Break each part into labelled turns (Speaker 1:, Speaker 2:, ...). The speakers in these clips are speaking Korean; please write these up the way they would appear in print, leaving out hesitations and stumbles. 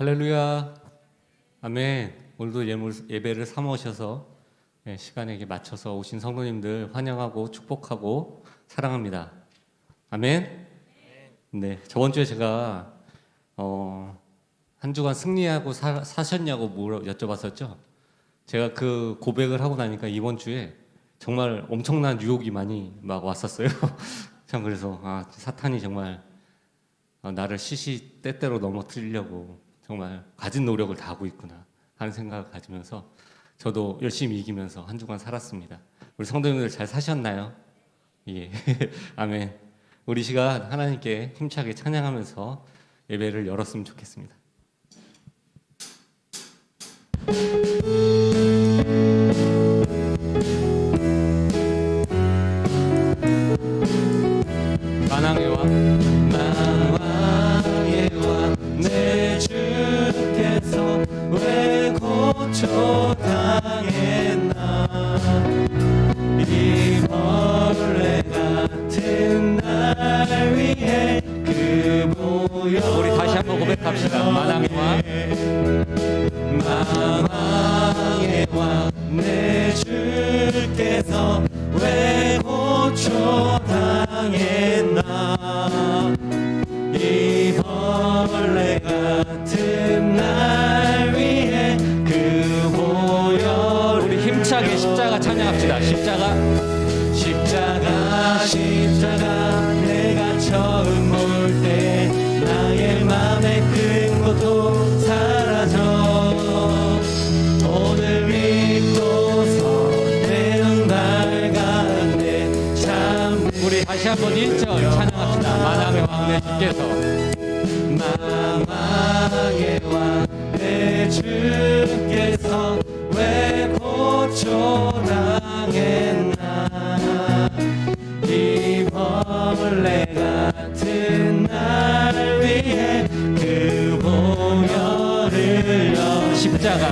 Speaker 1: 할렐루야. 아멘. 오늘도 예배를 삼으셔서 시간에 맞춰서 오신 성도님들 환영하고 축복하고 사랑합니다. 아멘. 네, 저번 주에 제가 한 주간 승리하고 사셨냐고 여쭤봤었죠. 제가 그 고백을 하고 나니까 이번 주에 정말 엄청난 유혹이 많이 막 왔었어요. 참 그래서 사탄이 정말 나를 시시때때로 넘어뜨리려고 정말 가진 노력을 다 하고 있구나 하는 생각을 가지면서 저도 열심히 이기면서 한 주간 살았습니다. 우리 성도님들 잘 사셨나요? 예. 아멘. 우리 시간 하나님께 힘차게 찬양하면서 예배를 열었으면 좋겠습니다. 만왕의 왕 내 주께서 왜 고초당했나 이 벌레 같은 날 위해 그 보혈 우리 다시 한번 고백합시다. 만왕의 왕 내 주께서 왜 고초당했나 이 벌레 같은 날 위해 그 보혈 우리 힘차게 십자가 찬양합시다. 십자가 내가 처음 볼 때 나의 맘에 큰 고통 사라져 오늘 믿고서 내 눈 밝았네 참 우리 다시 한번 1절 찬양합시다. 만왕의 왕 내 주께서 만왕의 왕 내 주께서 왜 고초당했나 이 벌레 같은 날 위해 그 보혈을 흘려 십자가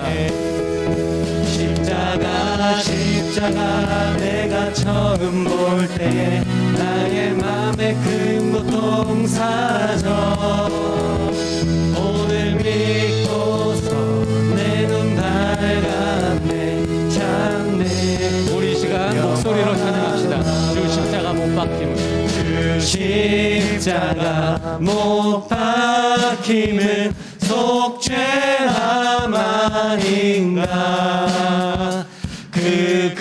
Speaker 1: 내가 처음 볼 때 나의 맘에 큰 고통 사라져 오늘 믿고서 내 눈 밝았네 참네 우리 시간 목소리로 찬양합시다. 주 십자가 못 박힘은 주 십자가 못 박힘은 속죄함 아닌가 그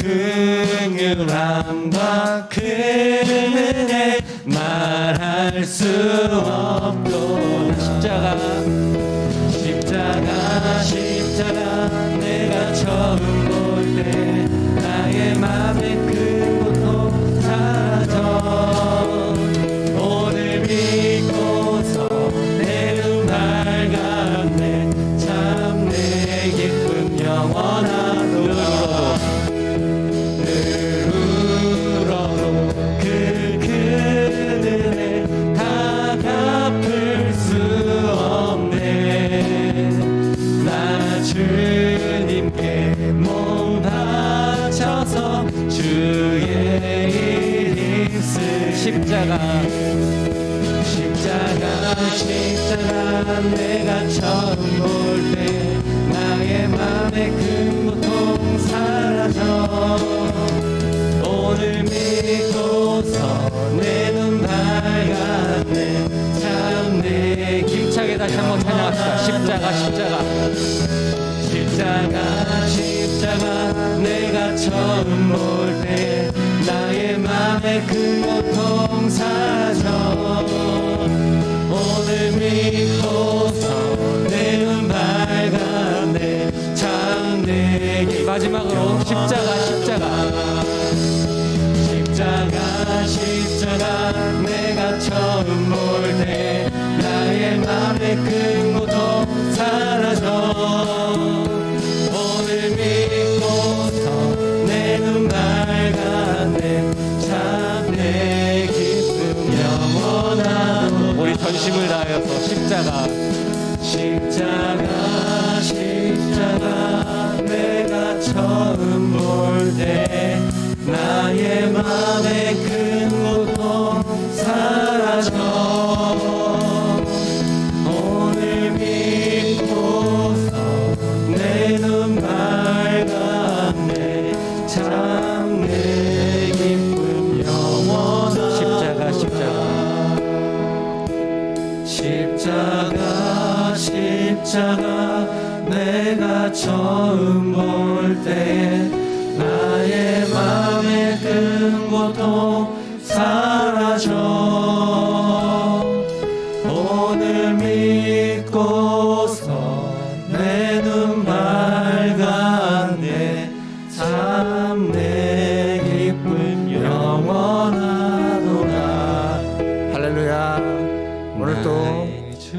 Speaker 1: 긍휼함과 그 은혜 말할 수 없도다 십자가 내가 처음 볼 때 나의 맘에 큰 고통 사라져 오늘 믿고서 내 눈 밝았네 참 내 기쁨 영원하도록 늘 울어도 그 은혜 다 갚을 수 없네 나 주님께 몸 바쳐서 주의 일 힘쓰 십자가 내가 처음 볼 때 나의 맘에 큰 고통 사라져 오늘 믿고서 내 눈 밝았네 참 내 힘차게 다시 한번 찬양합시다. 십자가 내가 처음 볼 때 나의 맘에 큰 고통 사라져 오늘 믿고서 내 눈 밝았네 참 내 마지막으로 십자가 내가 처음 볼 때 나의 맘에 큰 고통 사라져 오늘 믿고서 내 눈 밝았네 참 내 기쁨 영원하도록 우리 전심을 다하여서 십자가 내가 처음 볼 때 나의 맘에 큰 고통 사라져 오늘 믿고
Speaker 2: 처음 볼 때에 나의 맘의 큰 고통 사라져. 오늘 믿고서 내 눈 밝았네. 참 내 기쁨 영원하도다. 할렐루야. 오늘 또
Speaker 1: 나의 주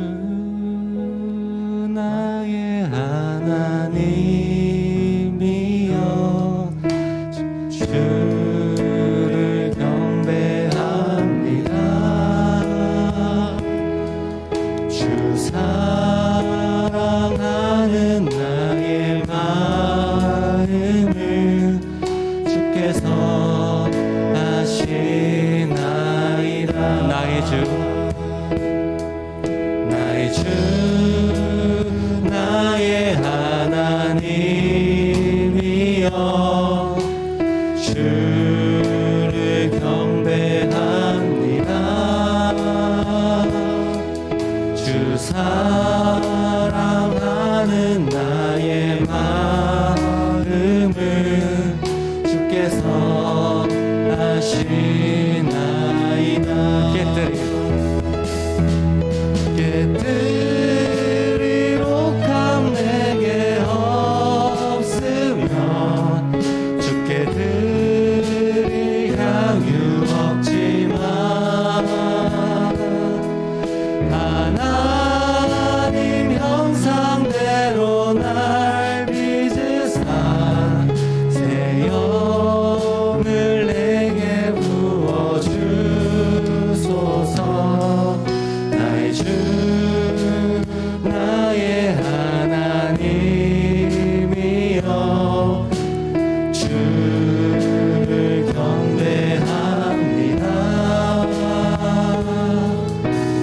Speaker 1: 나의 하나님이여 주를 경배합니다. 주 사랑하는 나의 마음을 주께서 아시나이다. 나의 주 나의 하나님이여 주를 경배합니다. 주 사랑하는 나의 마음을 주께서 아시나이다. 깨뜨리로 감 내게 없으면 주께 드릴 향유 없지만 하나님 형상대로 날 빚으사 새 영을 내게 부어주소서. 나의 주 나의 하나님이여 주를 경배합니다.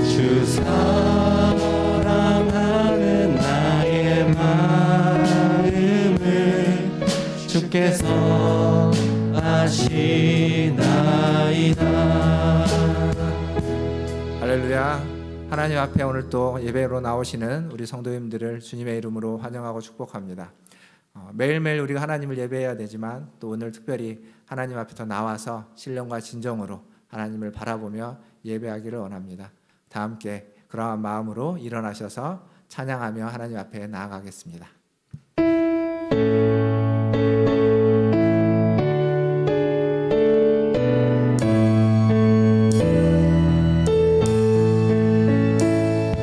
Speaker 1: 주 사랑하는 나의 마음을 주께서 아시나이다.
Speaker 2: 할렐루야. 하나님 앞에 오늘 또 예배로 나오시는 우리 성도님들을 주님의 이름으로 환영하고 축복합니다. 매일매일 우리가 하나님을 예배해야 되지만 또 오늘 특별히 하나님 앞에 더 나와서 신령과 진정으로 하나님을 바라보며 예배하기를 원합니다. 다 함께 그러한 마음으로 일어나셔서 찬양하며 하나님 앞에 나아가겠습니다.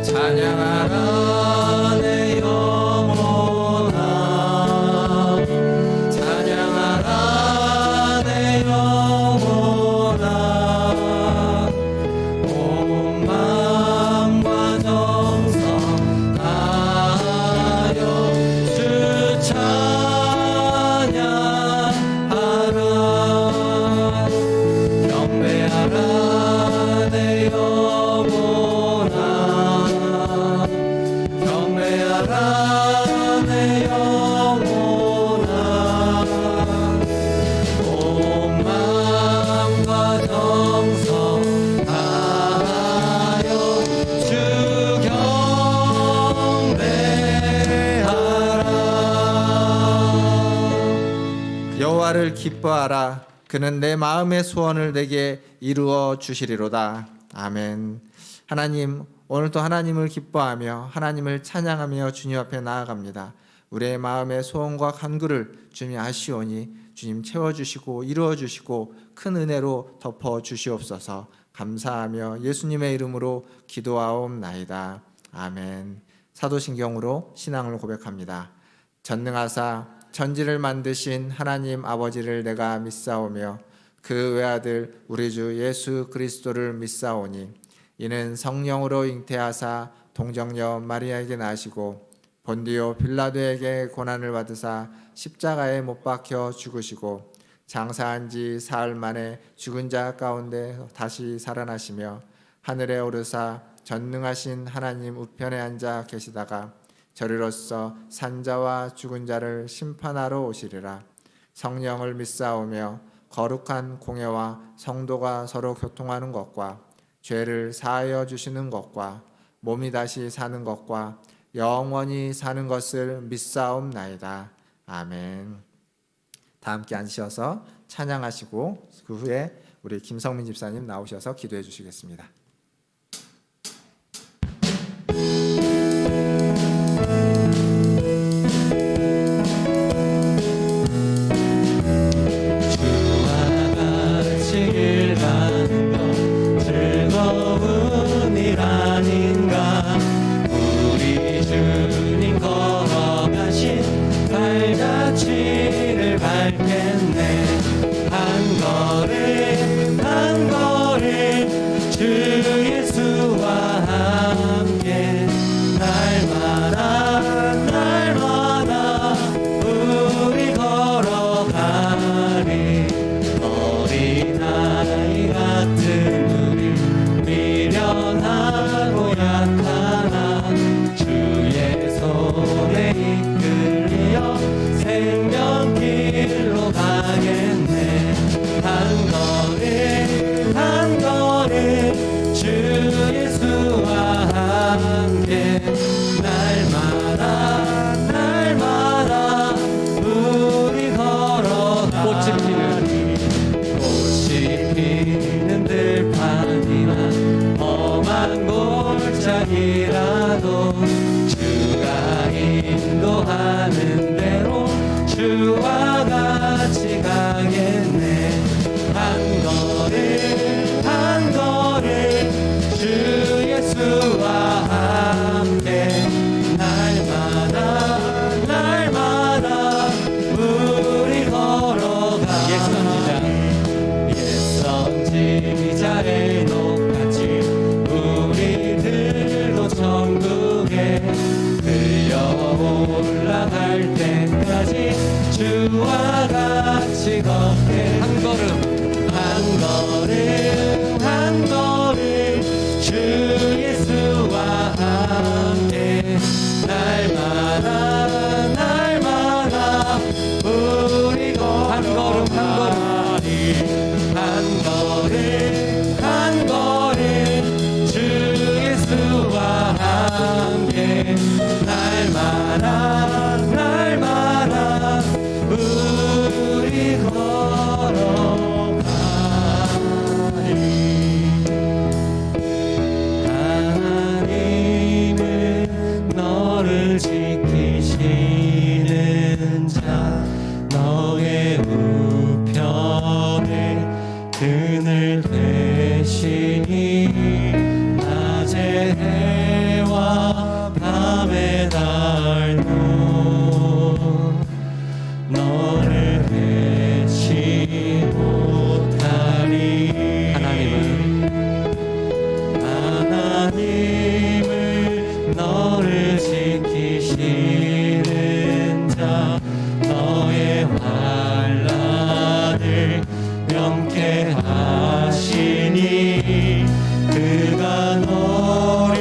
Speaker 2: 찬양하라 내 영혼아, 찬양하라 내 영혼아, 온 마음과 정성 다하여 주 찬양하라. 경배하라 내 영혼아, 경배하라 내 영혼아, 온 마음과 정성 다하여 주 경배하라. 여호와를 기뻐하라. 그는 내 마음의 소원을 내게 이루어 주시리로다. 아멘. 하나님, 오늘도 하나님을 기뻐하며 하나님을 찬양하며 주님 앞에 나아갑니다. 우리의 마음의 소원과 간구를 주님이 아시오니 주님 채워주시고 이루어주시고 큰 은혜로 덮어주시옵소서. 감사하며 예수님의 이름으로 기도하옵나이다. 아멘. 사도신경으로 신앙을 고백합니다. 전능하사 천지를 만드신 하나님 아버지를 내가 믿사오며 그 외아들 우리 주 예수 그리스도를 믿사오니 이는 성령으로 잉태하사 동정녀 마리아에게 나시고 본디오 빌라도에게 고난을 받으사 십자가에 못 박혀 죽으시고 장사한 지 사흘 만에 죽은 자 가운데 다시 살아나시며 하늘에 오르사 전능하신 하나님 우편에 앉아 계시다가 저리로서 산자와 죽은 자를 심판하러 오시리라. 성령을 믿사오며 거룩한 공회와 성도가 서로 교통하는 것과 죄를 사하여 주시는 것과 몸이 다시 사는 것과 영원히 사는 것을 믿사옵나이다. 아멘. 다 함께 앉으셔서 찬양하시고 그 후에 우리 김성민 집사님 나오셔서 기도해 주시겠습니다.
Speaker 1: 즐거운 일 아닌가. 우리 주님 걸어가신 발자취를 밟겠네. 한 걸음 한 걸음 주 예수와 함께 날마다 날마다 우리 걸어가리. 어린아이 같은 미련하고 약하나 주의 손에 이끌려 생명길로 가겠네. 한 걸음 한 걸음 주 예수와 함께 날마다 날마다 우리 걸어가리. 꽃이 피는 들판이나 험한 골짜기라도 주가 인도하는 대로 주와 같이 가겠네. 한 걸음 한 걸음 주 예수와 함께 날마다 날마다 우리 걸어가. 선지자의 녹같이 우리들도 천국에 들려 올라갈 때까지 주와 같이 걷게. 한 걸음 한 걸음 한 걸음 주 예수와 함께 날마다 날마다 우리 한 걸음 한 걸음 한 걸음 한 걸음 주 예수와 함께 날마다 날마다 우리 걸어가리. 하나님은 너를 지키시는 자, 너의 우편에 그늘 되시니 낮의 해와 밤의 달도 너를 배치 못하리. 하나님은 너를 지키시는 자, 너의 환난을 명쾌하시니 그가 너를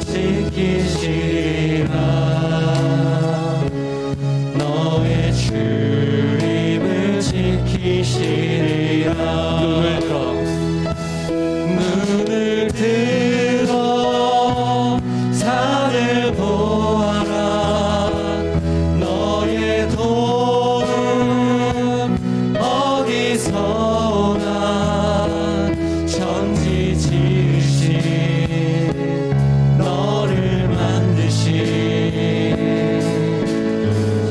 Speaker 1: 지키시라. 너의 출입을 지키시리라. 눈을 들어 산을 보아라. 너의 도움 어디서 오나. 천지 지으신 너를 만드신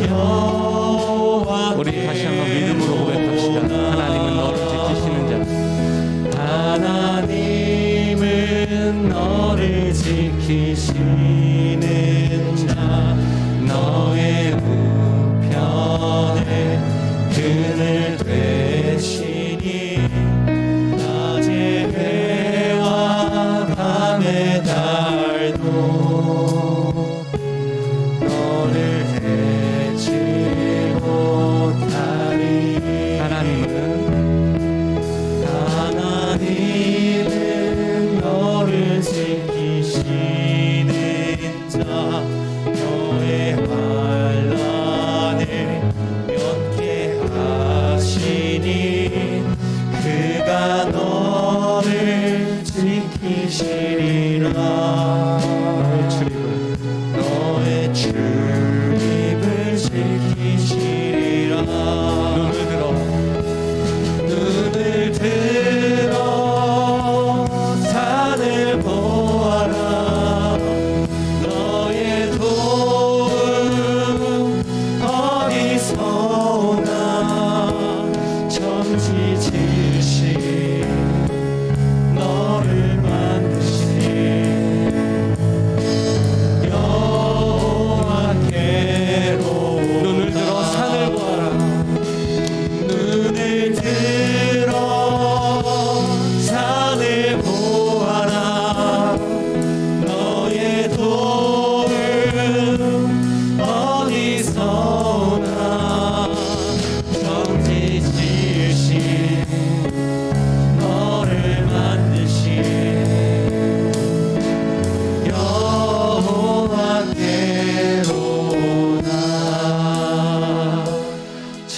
Speaker 1: 여호와. 우리 다시 한번 믿음으로 고백합시다. 하나님은 너를 지키시는 자,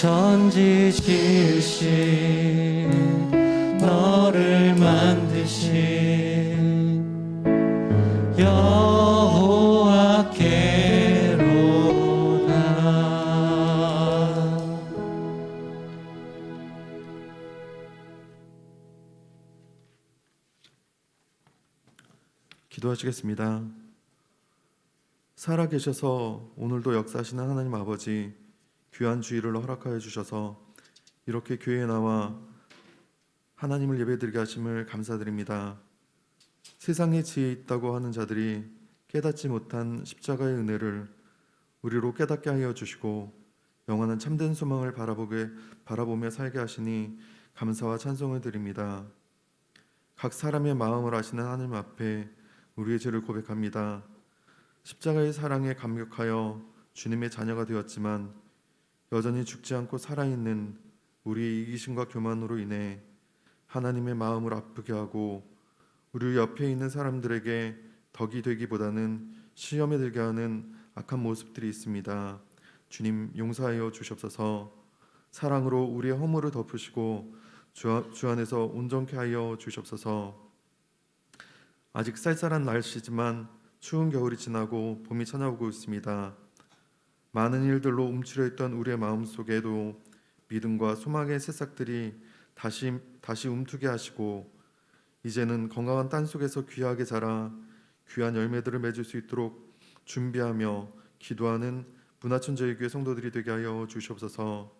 Speaker 1: 천지질신 너를 만드신 여호와께로다.
Speaker 3: 기도하시겠습니다. 살아계셔서 오늘도 역사하시는 하나님 아버지, 귀한 주일을 허락하여 주셔서 이렇게 교회에 나와 하나님을 예배드리게 하심을 감사드립니다. 세상에 지혜 있다고 하는 자들이 깨닫지 못한 십자가의 은혜를 우리로 깨닫게 하여 주시고 영원한 참된 소망을 바라보며 살게 하시니 감사와 찬송을 드립니다. 각 사람의 마음을 아시는 하나님 앞에 우리의 죄를 고백합니다. 십자가의 사랑에 감격하여 주님의 자녀가 되었지만 여전히 죽지 않고 살아있는 우리의 이기심과 교만으로 인해 하나님의 마음을 아프게 하고 우리 옆에 있는 사람들에게 덕이 되기보다는 시험에 들게 하는 악한 모습들이 있습니다. 주님 용서하여 주시옵소서. 사랑으로 우리의 허물을 덮으시고 주 안에서 온전케 하여 주시옵소서. 아직 쌀쌀한 날씨지만 추운 겨울이 지나고 봄이 찾아오고 있습니다. 많은 일들로 움츠려 있던 우리의 마음속에도 믿음과 소망의 새싹들이 다시 움트게 하시고 이제는 건강한 땅 속에서 귀하게 자라 귀한 열매들을 맺을 수 있도록 준비하며 기도하는 문화천저의 교회 성도들이 되게 하여 주시옵소서.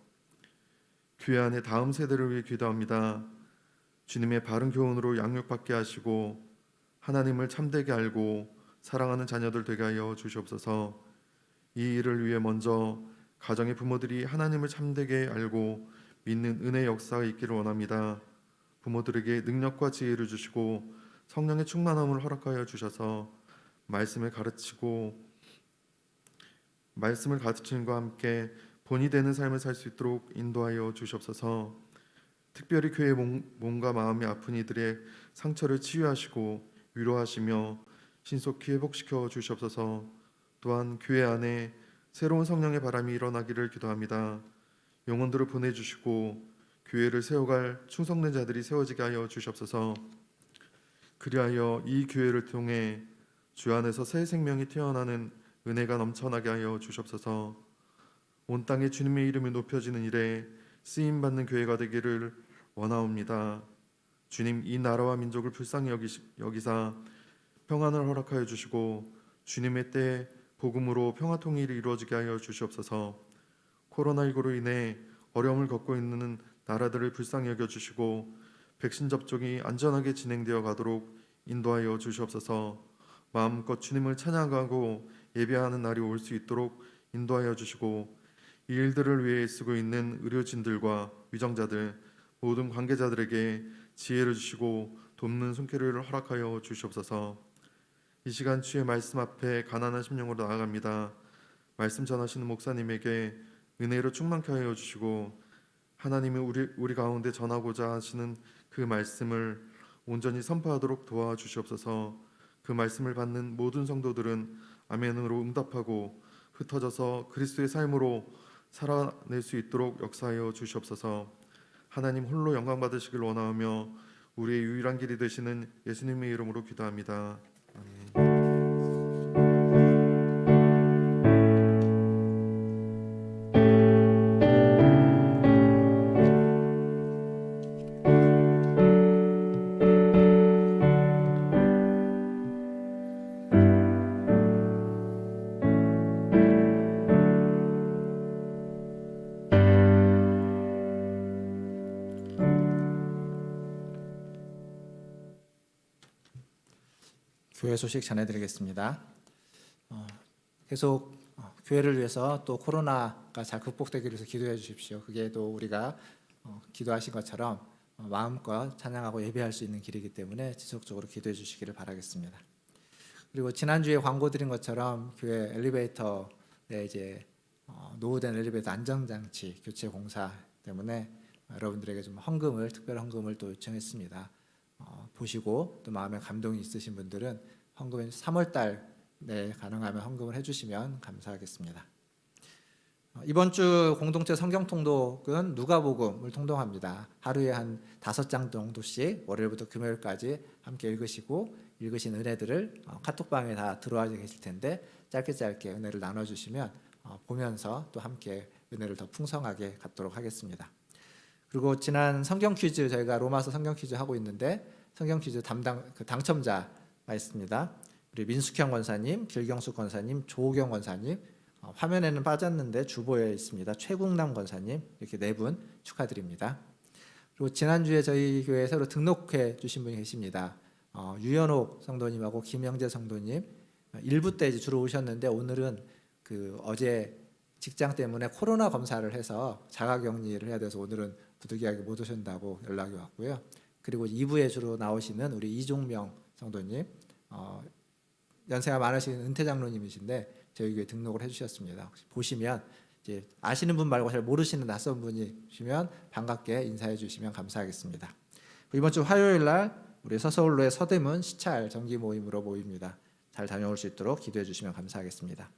Speaker 3: 교회 안에 다음 세대를 위해 기도합니다. 주님의 바른 교훈으로 양육받게 하시고 하나님을 참되게 알고 사랑하는 자녀들 되게 하여 주시옵소서. 이 일을 위해 먼저 가정의 부모들이 하나님을 참되게 알고 믿는 은혜의 역사가 있기를 원합니다. 부모들에게 능력과 지혜를 주시고 성령의 충만함을 허락하여 주셔서 말씀을 가르치는과 함께 본이 되는 삶을 살 수 있도록 인도하여 주시옵소서. 특별히 교회의 몸과 마음이 아픈 이들의 상처를 치유하시고 위로하시며 신속히 회복시켜 주시옵소서. 또한 교회 안에 새로운 성령의 바람이 일어나기를 기도합니다. 영혼들을 보내주시고 교회를 세워갈 충성된 자들이 세워지게 하여 주시옵소서. 그리하여 이 교회를 통해 주 안에서 새 생명이 태어나는 은혜가 넘쳐나게 하여 주시옵소서. 온 땅에 주님의 이름이 높여지는 일에 쓰임받는 교회가 되기를 원하옵니다. 주님, 이 나라와 민족을 불쌍히 여기사 평안을 허락하여 주시고 주님의 때에 복음으로 평화 통일이 이루어지게 하여 주시옵소서. 코로나19로 인해 어려움을 겪고 있는 나라들을 불쌍히 여겨주시고 백신 접종이 안전하게 진행되어 가도록 인도하여 주시옵소서. 마음껏 주님을 찬양하고 예배하는 날이 올 수 있도록 인도하여 주시고 이 일들을 위해 쓰고 있는 의료진들과 위정자들 모든 관계자들에게 지혜를 주시고 돕는 손길을 허락하여 주시옵소서. 이 시간 주의 말씀 앞에 가난한 심령으로 나아갑니다. 말씀 전하시는 목사님에게 은혜로 충만케 하여 주시고 하나님이 우리 가운데 전하고자 하시는 그 말씀을 온전히 선포하도록 도와주시옵소서. 그 말씀을 받는 모든 성도들은 아멘으로 응답하고 흩어져서 그리스도의 삶으로 살아낼 수 있도록 역사하여 주시옵소서. 하나님 홀로 영광 받으시길 원하며 우리의 유일한 길이 되시는 예수님의 이름으로 기도합니다. 아멘.
Speaker 2: 교회 소식 전해드리겠습니다. 계속 교회를 위해서 또 코로나가 잘 극복되기 위해서 기도해 주십시오. 그게 또 우리가 기도하신 것처럼 마음껏 찬양하고 예배할 수 있는 길이기 때문에 지속적으로 기도해 주시기를 바라겠습니다. 그리고 지난주에 광고 드린 것처럼 교회 엘리베이터에 이제 노후된 엘리베이터 안전장치 교체 공사 때문에 여러분들에게 좀 특별 헌금을 또 요청했습니다. 보시고 또 마음에 감동이 있으신 분들은 헌금은 3월 달에 가능하면 헌금을 해주시면 감사하겠습니다. 이번 주 공동체 성경 통독은 누가복음을 통독합니다. 하루에 한 5장 정도씩 월요일부터 금요일까지 함께 읽으시고 읽으신 은혜들을 카톡방에 다 들어와 계실 텐데 짧게 은혜를 나눠주시면 보면서 또 함께 은혜를 더 풍성하게 갖도록 하겠습니다. 그리고 지난 성경 퀴즈 저희가 로마서 성경 퀴즈 하고 있는데 성경 퀴즈 당첨자가 있습니다. 우리 민숙형 권사님, 길경숙 권사님, 조호경 권사님, 화면에는 빠졌는데 주보에 있습니다. 최국남 권사님 이렇게 4분 축하드립니다. 그리고 지난주에 저희 교회에 새로 등록해 주신 분이 계십니다. 유연옥 성도님하고 김영재 성도님 1부 때 주로 오셨는데 오늘은 어제 직장 때문에 코로나 검사를 해서 자가격리를 해야 돼서 오늘은 부득이하게 못 오신다고 연락이 왔고요. 그리고 2부에 주로 나오시는 우리 이종명 성도님 연세가 많으신 은퇴 장로님이신데 저희 교회 등록을 해주셨습니다. 혹시 보시면 이제 아시는 분 말고 잘 모르시는 낯선 분이시면 반갑게 인사해 주시면 감사하겠습니다. 이번 주 화요일 날 우리 서서울로의 서대문 시찰 정기 모임으로 모입니다. 잘 다녀올 수 있도록 기도해 주시면 감사하겠습니다.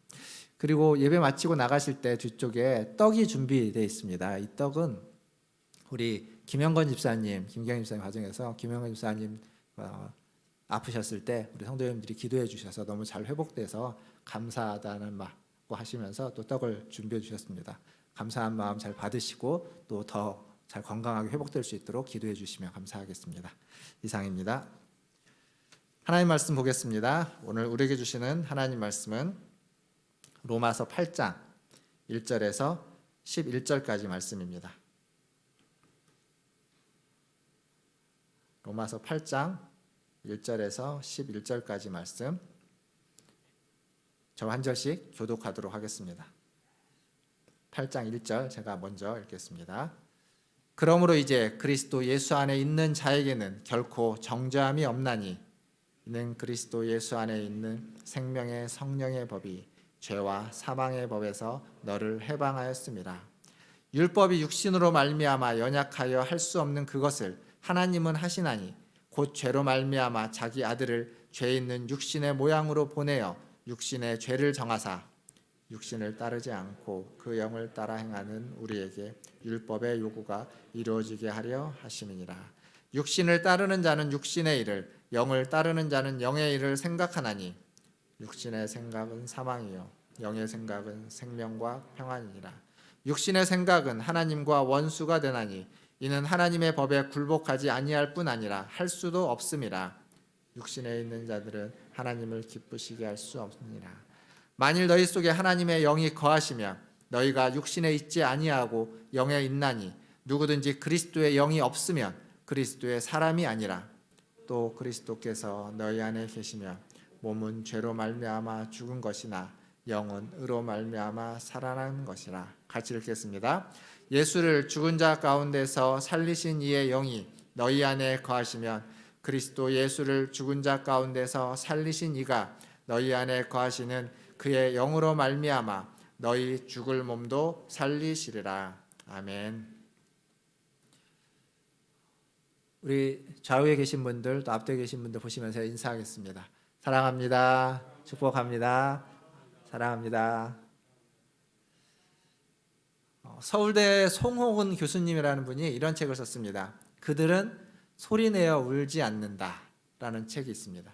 Speaker 2: 그리고 예배 마치고 나가실 때 뒤쪽에 떡이 준비되어 있습니다. 이 떡은 우리 김영건 집사님, 김경임 집사님 과정에서 김영건 집사님 아프셨을 때 우리 성도님들이 기도해 주셔서 너무 잘 회복돼서 감사하다는 말고 하시면서 또 떡을 준비해 주셨습니다. 감사한 마음 잘 받으시고 또 더 잘 건강하게 회복될 수 있도록 기도해 주시면 감사하겠습니다. 이상입니다. 하나님 말씀 보겠습니다. 오늘 우리에게 주시는 하나님 말씀은 로마서 8장 1절에서 11절까지 말씀입니다. 로마서 8장 1절에서 11절까지 말씀 저 한 절씩 교독하도록 하겠습니다. 8장 1절 제가 먼저 읽겠습니다. 그러므로 이제 그리스도 예수 안에 있는 자에게는 결코 정죄함이 없나니 이는 그리스도 예수 안에 있는 생명의 성령의 법이 죄와 사망의 법에서 너를 해방하였습니다. 율법이 육신으로 말미암아 연약하여 할 수 없는 그것을 하나님은 하시나니 곧 죄로 말미암아 자기 아들을 죄 있는 육신의 모양으로 보내어 육신의 죄를 정하사 육신을 따르지 않고 그 영을 따라 행하는 우리에게 율법의 요구가 이루어지게 하려 하심이니라. 육신을 따르는 자는 육신의 일을 영을 따르는 자는 영의 일을 생각하나니 육신의 생각은 사망이요 영의 생각은 생명과 평안이니라. 육신의 생각은 하나님과 원수가 되나니 이는 하나님의 법에 굴복하지 아니할 뿐 아니라 할 수도 없음이라. 육신에 있는 자들은 하나님을 기쁘시게 할 수 없느니라. 만일 너희 속에 하나님의 영이 거하시면 너희가 육신에 있지 아니하고 영에 있나니 누구든지 그리스도의 영이 없으면 그리스도의 사람이 아니라. 또 그리스도께서 너희 안에 계시면 몸은 죄로 말미암아 죽은 것이나 영은 의로 말미암아 살아난 것이라. 같이 읽겠습니다. 예수를 죽은 자 가운데서 살리신 이의 영이 너희 안에 거하시면 그리스도 예수를 죽은 자 가운데서 살리신 이가 너희 안에 거하시는 그의 영으로 말미암아 너희 죽을 몸도 살리시리라. 아멘. 우리 좌우에 계신 분들 또 앞뒤에 계신 분들 보시면서 인사하겠습니다. 사랑합니다. 축복합니다. 사랑합니다. 서울대 송호은 교수님이라는 분이 이런 책을 썼습니다. 그들은 소리내어 울지 않는다라는 책이 있습니다.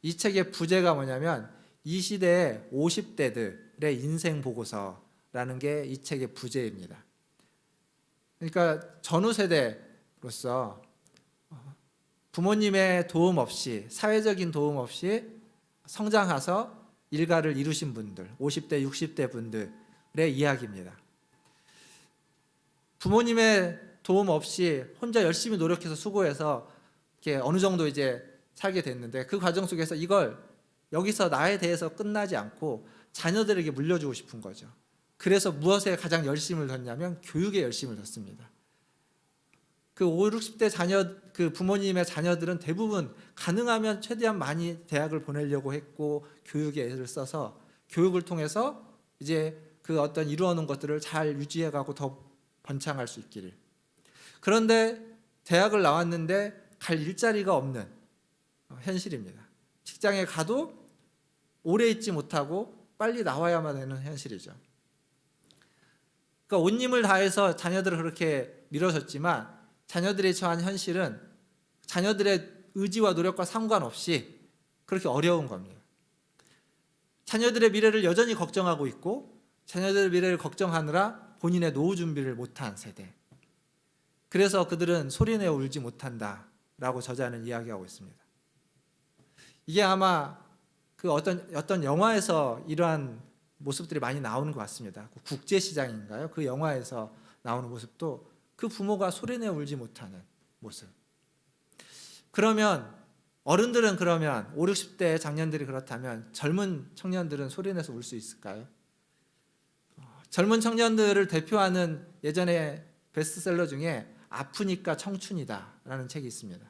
Speaker 2: 이 책의 부제가 뭐냐면 이 시대의 50대들의 인생 보고서라는 게 이 책의 부제입니다. 그러니까 전후 세대로서 부모님의 도움 없이 사회적인 도움 없이 성장해서 일가를 이루신 분들 50대 60대 분들의 이야기입니다. 부모님의 도움 없이 혼자 열심히 노력해서 수고해서 이렇게 어느 정도 이제 살게 됐는데 그 과정 속에서 이걸 여기서 나에 대해서 끝나지 않고 자녀들에게 물려주고 싶은 거죠. 그래서 무엇에 가장 열심을 뒀냐면 교육에 열심을 뒀습니다. 그 50, 60대 자녀, 그 부모님의 자녀들은 대부분 가능하면 최대한 많이 대학을 보내려고 했고 교육에 애를 써서 교육을 통해서 이제 그 어떤 이루어놓은 것들을 잘 유지해가고 더 번창할 수 있기를. 그런데 대학을 나왔는데 갈 일자리가 없는 현실입니다. 직장에 가도 오래 있지 못하고 빨리 나와야만 되는 현실이죠. 그러니까 온 힘을 다해서 자녀들을 그렇게 밀어줬지만 자녀들이 처한 현실은 자녀들의 의지와 노력과 상관없이 그렇게 어려운 겁니다. 자녀들의 미래를 여전히 걱정하고 있고 자녀들의 미래를 걱정하느라 본인의 노후 준비를 못한 세대. 그래서 그들은 소리내어 울지 못한다라고 저자는 이야기하고 있습니다. 이게 아마 그 어떤 영화에서 이러한 모습들이 많이 나오는 것 같습니다. 국제시장인가요? 그 영화에서 나오는 모습도 그 부모가 소리내어 울지 못하는 모습. 그러면 어른들은 그러면 5, 60대의 장년들이 그렇다면 젊은 청년들은 소리내서 울 수 있을까요? 젊은 청년들을 대표하는 예전에 베스트셀러 중에 아프니까 청춘이다라는 책이 있습니다.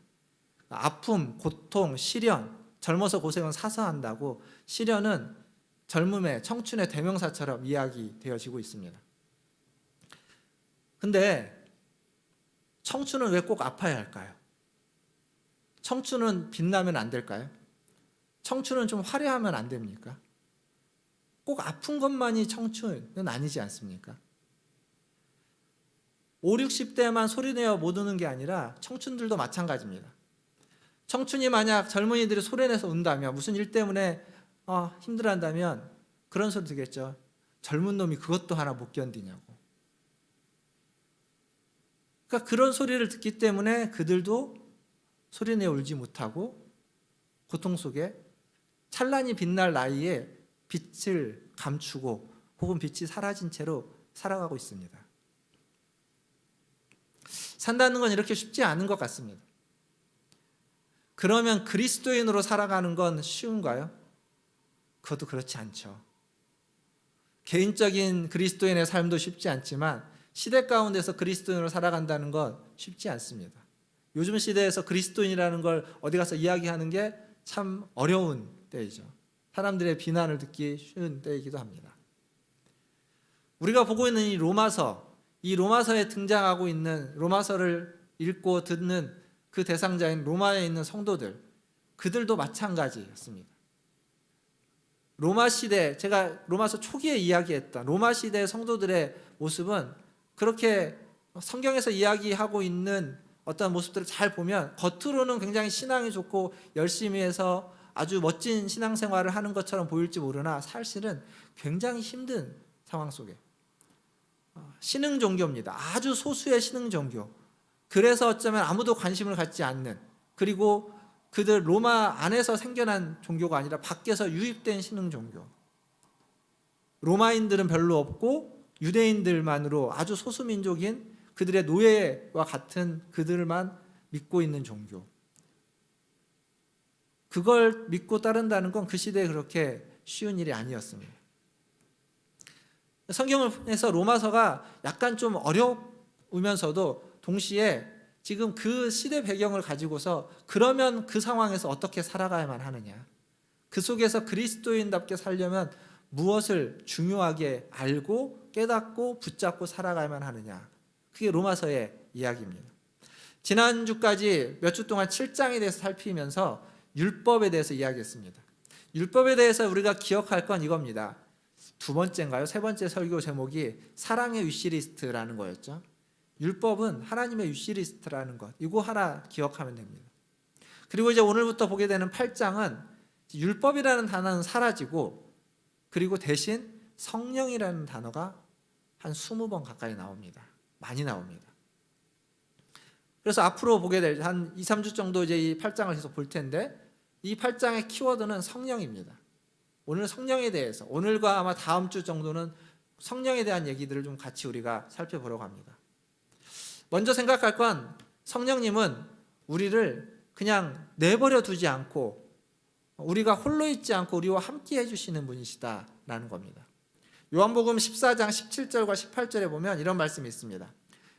Speaker 2: 아픔, 고통, 시련, 젊어서 고생은 사서 한다고 시련은 젊음의 청춘의 대명사처럼 이야기되어지고 있습니다. 근데 청춘은 왜 꼭 아파야 할까요? 청춘은 빛나면 안 될까요? 청춘은 좀 화려하면 안 됩니까? 꼭 아픈 것만이 청춘은 아니지 않습니까? 5, 60대만 소리내어 못 우는 게 아니라 청춘들도 마찬가지입니다. 청춘이 만약 젊은이들이 소리내서 운다면 무슨 일 때문에 힘들어한다면 그런 소리 듣겠죠. 젊은 놈이 그것도 하나 못 견디냐고. 그러니까 그런 소리를 듣기 때문에 그들도 소리내어 울지 못하고 고통 속에 찬란히 빛날 나이에 빛을 감추고 혹은 빛이 사라진 채로 살아가고 있습니다. 산다는 건 이렇게 쉽지 않은 것 같습니다. 그러면 그리스도인으로 살아가는 건 쉬운가요? 그것도 그렇지 않죠. 개인적인 그리스도인의 삶도 쉽지 않지만 시대 가운데서 그리스도인으로 살아간다는 건 쉽지 않습니다. 요즘 시대에서 그리스도인이라는 걸 어디 가서 이야기하는 게 참 어려운 때이죠. 사람들의 비난을 듣기 쉬운 때이기도 합니다. 우리가 보고 있는 이 로마서에 등장하고 있는 로마서를 읽고 듣는 그 대상자인 로마에 있는 성도들, 그들도 마찬가지였습니다. 로마 시대, 제가 로마서 초기에 이야기했던 로마 시대의 성도들의 모습은 그렇게 성경에서 이야기하고 있는 어떤 모습들을 잘 보면 겉으로는 굉장히 신앙이 좋고 열심히 해서 아주 멋진 신앙생활을 하는 것처럼 보일지 모르나 사실은 굉장히 힘든 상황 속에 신흥 종교입니다. 아주 소수의 신흥 종교. 그래서 어쩌면 아무도 관심을 갖지 않는, 그리고 그들 로마 안에서 생겨난 종교가 아니라 밖에서 유입된 신흥 종교. 로마인들은 별로 없고 유대인들만으로 아주 소수민족인 그들의 노예와 같은 그들만 믿고 있는 종교. 그걸 믿고 따른다는 건 그 시대에 그렇게 쉬운 일이 아니었습니다. 성경에서 로마서가 약간 좀 어려우면서도 동시에 지금 그 시대 배경을 가지고서 그러면 그 상황에서 어떻게 살아가야만 하느냐, 그 속에서 그리스도인답게 살려면 무엇을 중요하게 알고 깨닫고 붙잡고 살아가야만 하느냐, 그게 로마서의 이야기입니다. 지난주까지 몇 주 동안 7장에 대해서 살피면서 율법에 대해서 이야기했습니다. 율법에 대해서 우리가 기억할 건 이겁니다. 두 번째인가요? 세 번째 설교 제목이 사랑의 위시리스트라는 거였죠. 율법은 하나님의 위시리스트라는 것, 이거 하나 기억하면 됩니다. 그리고 이제 오늘부터 보게 되는 8장은 율법이라는 단어는 사라지고, 그리고 대신 성령이라는 단어가 한 20번 가까이 나옵니다. 많이 나옵니다. 그래서 앞으로 보게 될 한 2, 3주 정도 이제 이 8장을 계속 볼 텐데, 이 8장의 키워드는 성령입니다. 오늘 성령에 대해서, 오늘과 아마 다음 주 정도는 성령에 대한 얘기들을 좀 같이 우리가 살펴보려고 합니다. 먼저 생각할 건 성령님은 우리를 그냥 내버려 두지 않고 우리가 홀로 있지 않고 우리와 함께 해주시는 분이시다라는 겁니다. 요한복음 14장 17절과 18절에 보면 이런 말씀이 있습니다.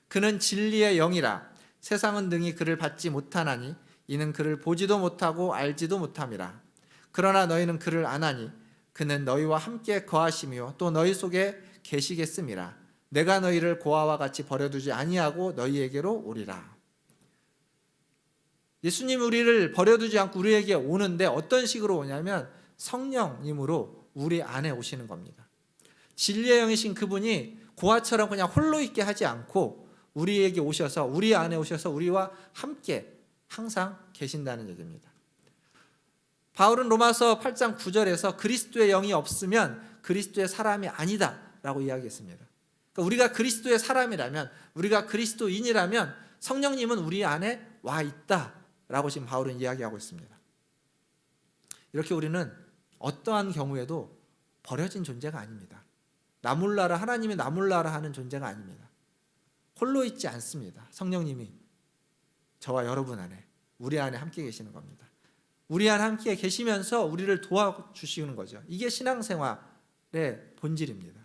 Speaker 2: 그는 진리의 영이라 세상은 능히 그를 받지 못하나니 이는 그를 보지도 못하고 알지도 못함이라. 그러나 너희는 그를 아나니 그는 너희와 함께 거하시며 또 너희 속에 계시겠음이라. 내가 너희를 고아와 같이 버려두지 아니하고 너희에게로 오리라. 예수님이 우리를 버려두지 않고 우리에게 오는데 어떤 식으로 오냐면 성령님으로 우리 안에 오시는 겁니다. 진리의 영이신 그분이 고아처럼 그냥 홀로 있게 하지 않고 우리에게 오셔서 우리 안에 오셔서 우리와 함께 항상 계신다는 얘기입니다. 바울은 로마서 8장 9절에서 그리스도의 영이 없으면 그리스도의 사람이 아니다 라고 이야기했습니다. 그러니까 우리가 그리스도의 사람이라면, 우리가 그리스도인이라면 성령님은 우리 안에 와 있다 라고 지금 바울은 이야기하고 있습니다. 이렇게 우리는 어떠한 경우에도 버려진 존재가 아닙니다. 나 몰라라, 하나님이 나 몰라라 하는 존재가 아닙니다. 홀로 있지 않습니다. 성령님이 저와 여러분 안에, 우리 안에 함께 계시는 겁니다. 우리 안에 함께 계시면서 우리를 도와주시는 거죠. 이게 신앙생활의 본질입니다.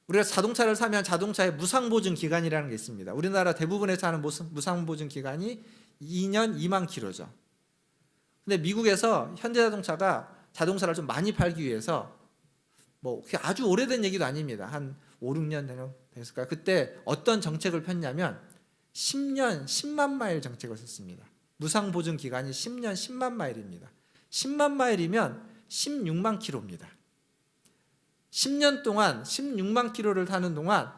Speaker 2: 우리가 자동차를 사면 자동차에 무상보증 기간이라는 게 있습니다. 우리나라 대부분에서 하는 무상보증 기간이 2년 2만 킬로죠. 근데 미국에서 현대자동차가 자동차를 좀 많이 팔기 위해서 뭐 아주 오래된 얘기도 아닙니다. 한 5, 6년 됐을까요? 그때 어떤 정책을 폈냐면 10년 10만 마일 정책을 썼습니다. 무상보증 기간이 10년 10만 마일입니다. 10만 마일이면 16만 킬로입니다. 10년 동안 16만 킬로를 타는 동안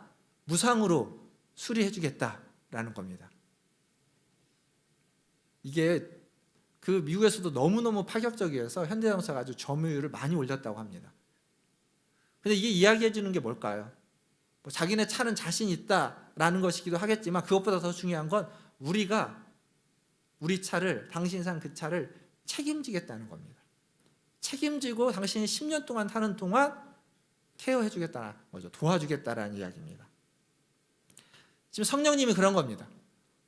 Speaker 2: 무상으로 수리해 주겠다라는 겁니다. 이게 그 미국에서도 너무너무 파격적이어서 현대자동차가 아주 점유율을 많이 올렸다고 합니다. 근데 이게 이야기해 주는 게 뭘까요? 뭐 자기네 차는 자신 있다라는 것이기도 하겠지만 그것보다 더 중요한 건 우리가 우리 차를, 당신이 산 그 차를 책임지겠다는 겁니다. 책임지고 당신이 10년 동안 타는 동안 케어해 주겠다는 거죠. 도와주겠다라는 이야기입니다. 지금 성령님이 그런 겁니다.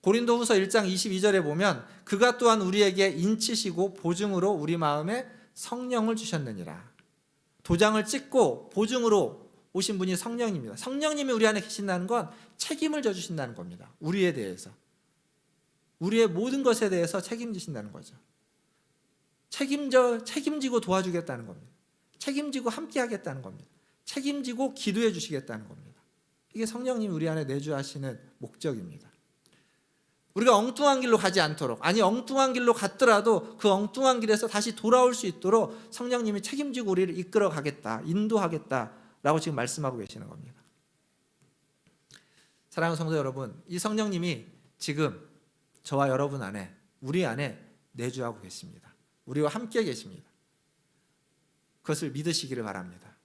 Speaker 2: 고린도후서 1장 22절에 보면 그가 또한 우리에게 인치시고 보증으로 우리 마음에 성령을 주셨느니라. 도장을 찍고 보증으로 오신 분이 성령입니다. 성령님이 우리 안에 계신다는 건 책임을 져주신다는 겁니다. 우리에 대해서. 우리의 모든 것에 대해서 책임지신다는 거죠. 책임지고 도와주겠다는 겁니다. 책임지고 함께 하겠다는 겁니다. 책임지고 기도해 주시겠다는 겁니다. 이게 성령님이 우리 안에 내주하시는 목적입니다. 우리가 엉뚱한 길로 가지 않도록, 아니 엉뚱한 길로 갔더라도 그 엉뚱한 길에서 다시 돌아올 수 있도록 성령님이 책임지고 우리를 이끌어 가겠다, 인도하겠다라고 지금 말씀하고 계시는 겁니다. 사랑하는 성도 여러분, 이 성령님이 지금 저와 여러분 안에, 우리 안에 내주하고 계십니다. 우리와 함께 계십니다. 그것을 믿으시기를 바랍니다.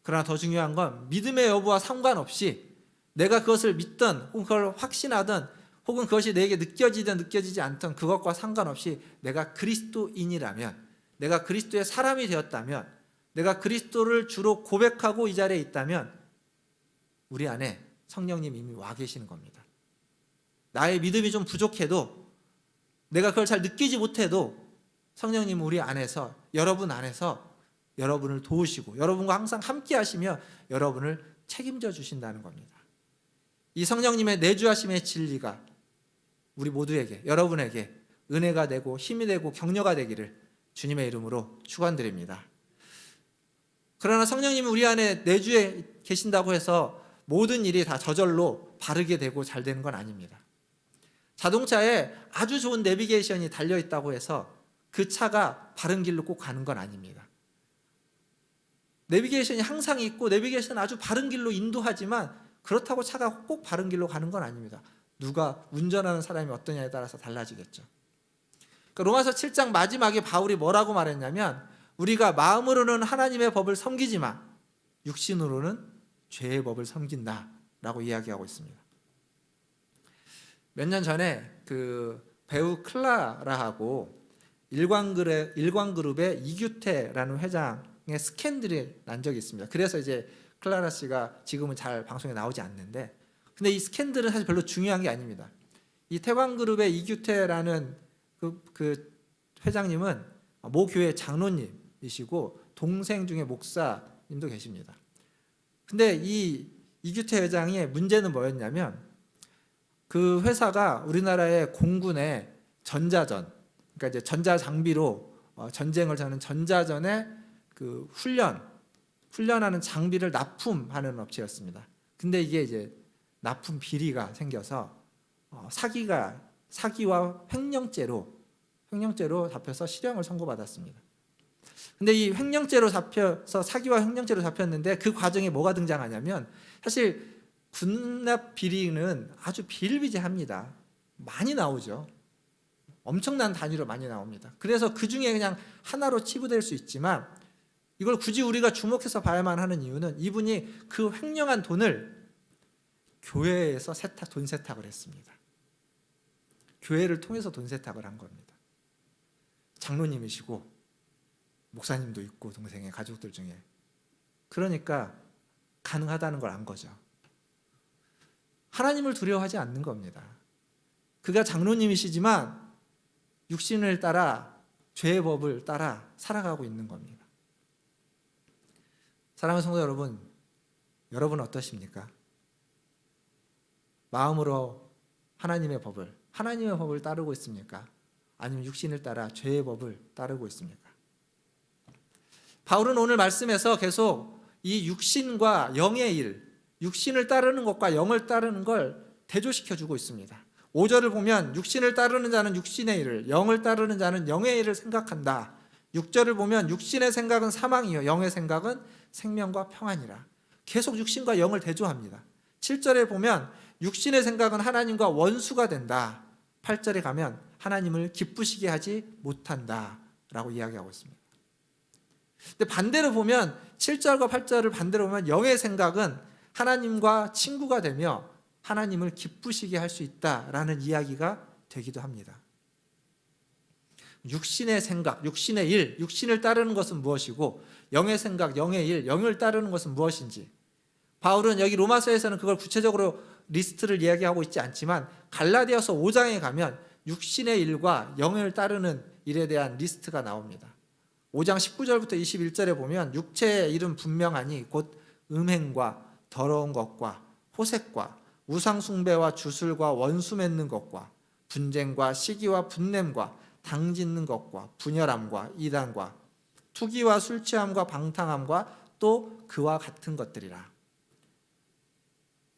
Speaker 2: 그러나 더 중요한 건 믿음의 여부와 상관없이 내가 그것을 믿든 혹은 그걸 확신하든 혹은 그것이 내게 느껴지든 느껴지지 않든 그것과 상관없이 내가 그리스도인이라면, 내가 그리스도의 사람이 되었다면, 내가 그리스도를 주로 고백하고 이 자리에 있다면 우리 안에 성령님 이미 와 계시는 겁니다. 나의 믿음이 좀 부족해도, 내가 그걸 잘 느끼지 못해도 성령님은 우리 안에서, 여러분 안에서 여러분을 도우시고 여러분과 항상 함께 하시며 여러분을 책임져 주신다는 겁니다. 이 성령님의 내주하심의 진리가 우리 모두에게, 여러분에게 은혜가 되고 힘이 되고 격려가 되기를 주님의 이름으로 축원드립니다. 그러나 성령님이 우리 안에 내주에 계신다고 해서 모든 일이 다 저절로 바르게 되고 잘 되는 건 아닙니다. 자동차에 아주 좋은 내비게이션이 달려있다고 해서 그 차가 바른 길로 꼭 가는 건 아닙니다. 내비게이션이 항상 있고 내비게이션은 아주 바른 길로 인도하지만 그렇다고 차가 꼭 바른 길로 가는 건 아닙니다. 누가 운전하는 사람이 어떠냐에 따라서 달라지겠죠. 그러니까 로마서 7장 마지막에 바울이 뭐라고 말했냐면 우리가 마음으로는 하나님의 법을 섬기지만 육신으로는 죄의 법을 섬긴다라고 이야기하고 있습니다. 몇 년 전에 그 배우 클라라하고 일광그룹의 이규태라는 회장의 스캔들이 난 적이 있습니다. 그래서 이제 클라라 씨가 지금은 잘 방송에 나오지 않는데, 근데 이 스캔들은 사실 별로 중요한 게 아닙니다. 이 태광그룹의 이규태라는 그 회장님은 모 교회 장로님이시고 동생 중에 목사님도 계십니다. 근데 이 이규태 회장의 문제는 뭐였냐면 그 회사가 우리나라의 공군의 전자전, 그러니까 이제 전자장비로 전쟁을 하는 전자전의 그 훈련하는 장비를 납품하는 업체였습니다. 근데 이게 이제 납품 비리가 생겨서 사기와 횡령죄로 잡혀서 실형을 선고받았습니다. 근데 이 횡령죄로 잡혀서 사기와 횡령죄로 잡혔는데 그 과정에 뭐가 등장하냐면 사실 군납 비리는 아주 비일비재합니다. 많이 나오죠. 엄청난 단위로 많이 나옵니다. 그래서 그 중에 그냥 하나로 치부될 수 있지만 이걸 굳이 우리가 주목해서 봐야만 하는 이유는 이분이 그 횡령한 돈을 교회에서 돈 세탁을 했습니다. 교회를 통해서 돈 세탁을 한 겁니다. 장로님이시고 목사님도 있고 동생의 가족들 중에. 그러니까 가능하다는 걸 안 거죠. 하나님을 두려워하지 않는 겁니다. 그가 장로님이시지만 육신을 따라 죄의 법을 따라 살아가고 있는 겁니다. 사랑하는 성도 여러분, 여러분 어떠십니까? 마음으로 하나님의 법을 따르고 있습니까? 아니면 육신을 따라 죄의 법을 따르고 있습니까? 바울은 오늘 말씀에서 계속 이 육신과 영의 일, 육신을 따르는 것과 영을 따르는 걸 대조시켜주고 있습니다. 5절을 보면 육신을 따르는 자는 육신의 일을, 영을 따르는 자는 영의 일을 생각한다. 6절을 보면 육신의 생각은 사망이요 영의 생각은 생명과 평안이라. 계속 육신과 영을 대조합니다. 7절에 보면 육신의 생각은 하나님과 원수가 된다. 8절에 가면 하나님을 기쁘시게 하지 못한다 라고 이야기하고 있습니다. 근데 반대로 보면 7절과 8절을 반대로 보면 영의 생각은 하나님과 친구가 되며 하나님을 기쁘시게 할 수 있다라는 이야기가 되기도 합니다. 육신의 생각, 육신의 일, 육신을 따르는 것은 무엇이고 영의 생각, 영의 일, 영을 따르는 것은 무엇인지 바울은 여기 로마서에서는 그걸 구체적으로 리스트를 이야기하고 있지 않지만 갈라디아서 5장에 가면 육신의 일과 영을 따르는 일에 대한 리스트가 나옵니다. 5장 19절부터 21절에 보면 육체의 일은 분명하니 곧 음행과 더러운 것과 호색과 우상숭배와 주술과 원수 맺는 것과 분쟁과 시기와 분냄과 당짓는 것과 분열함과 이단과 투기와 술취함과 방탕함과 또 그와 같은 것들이라.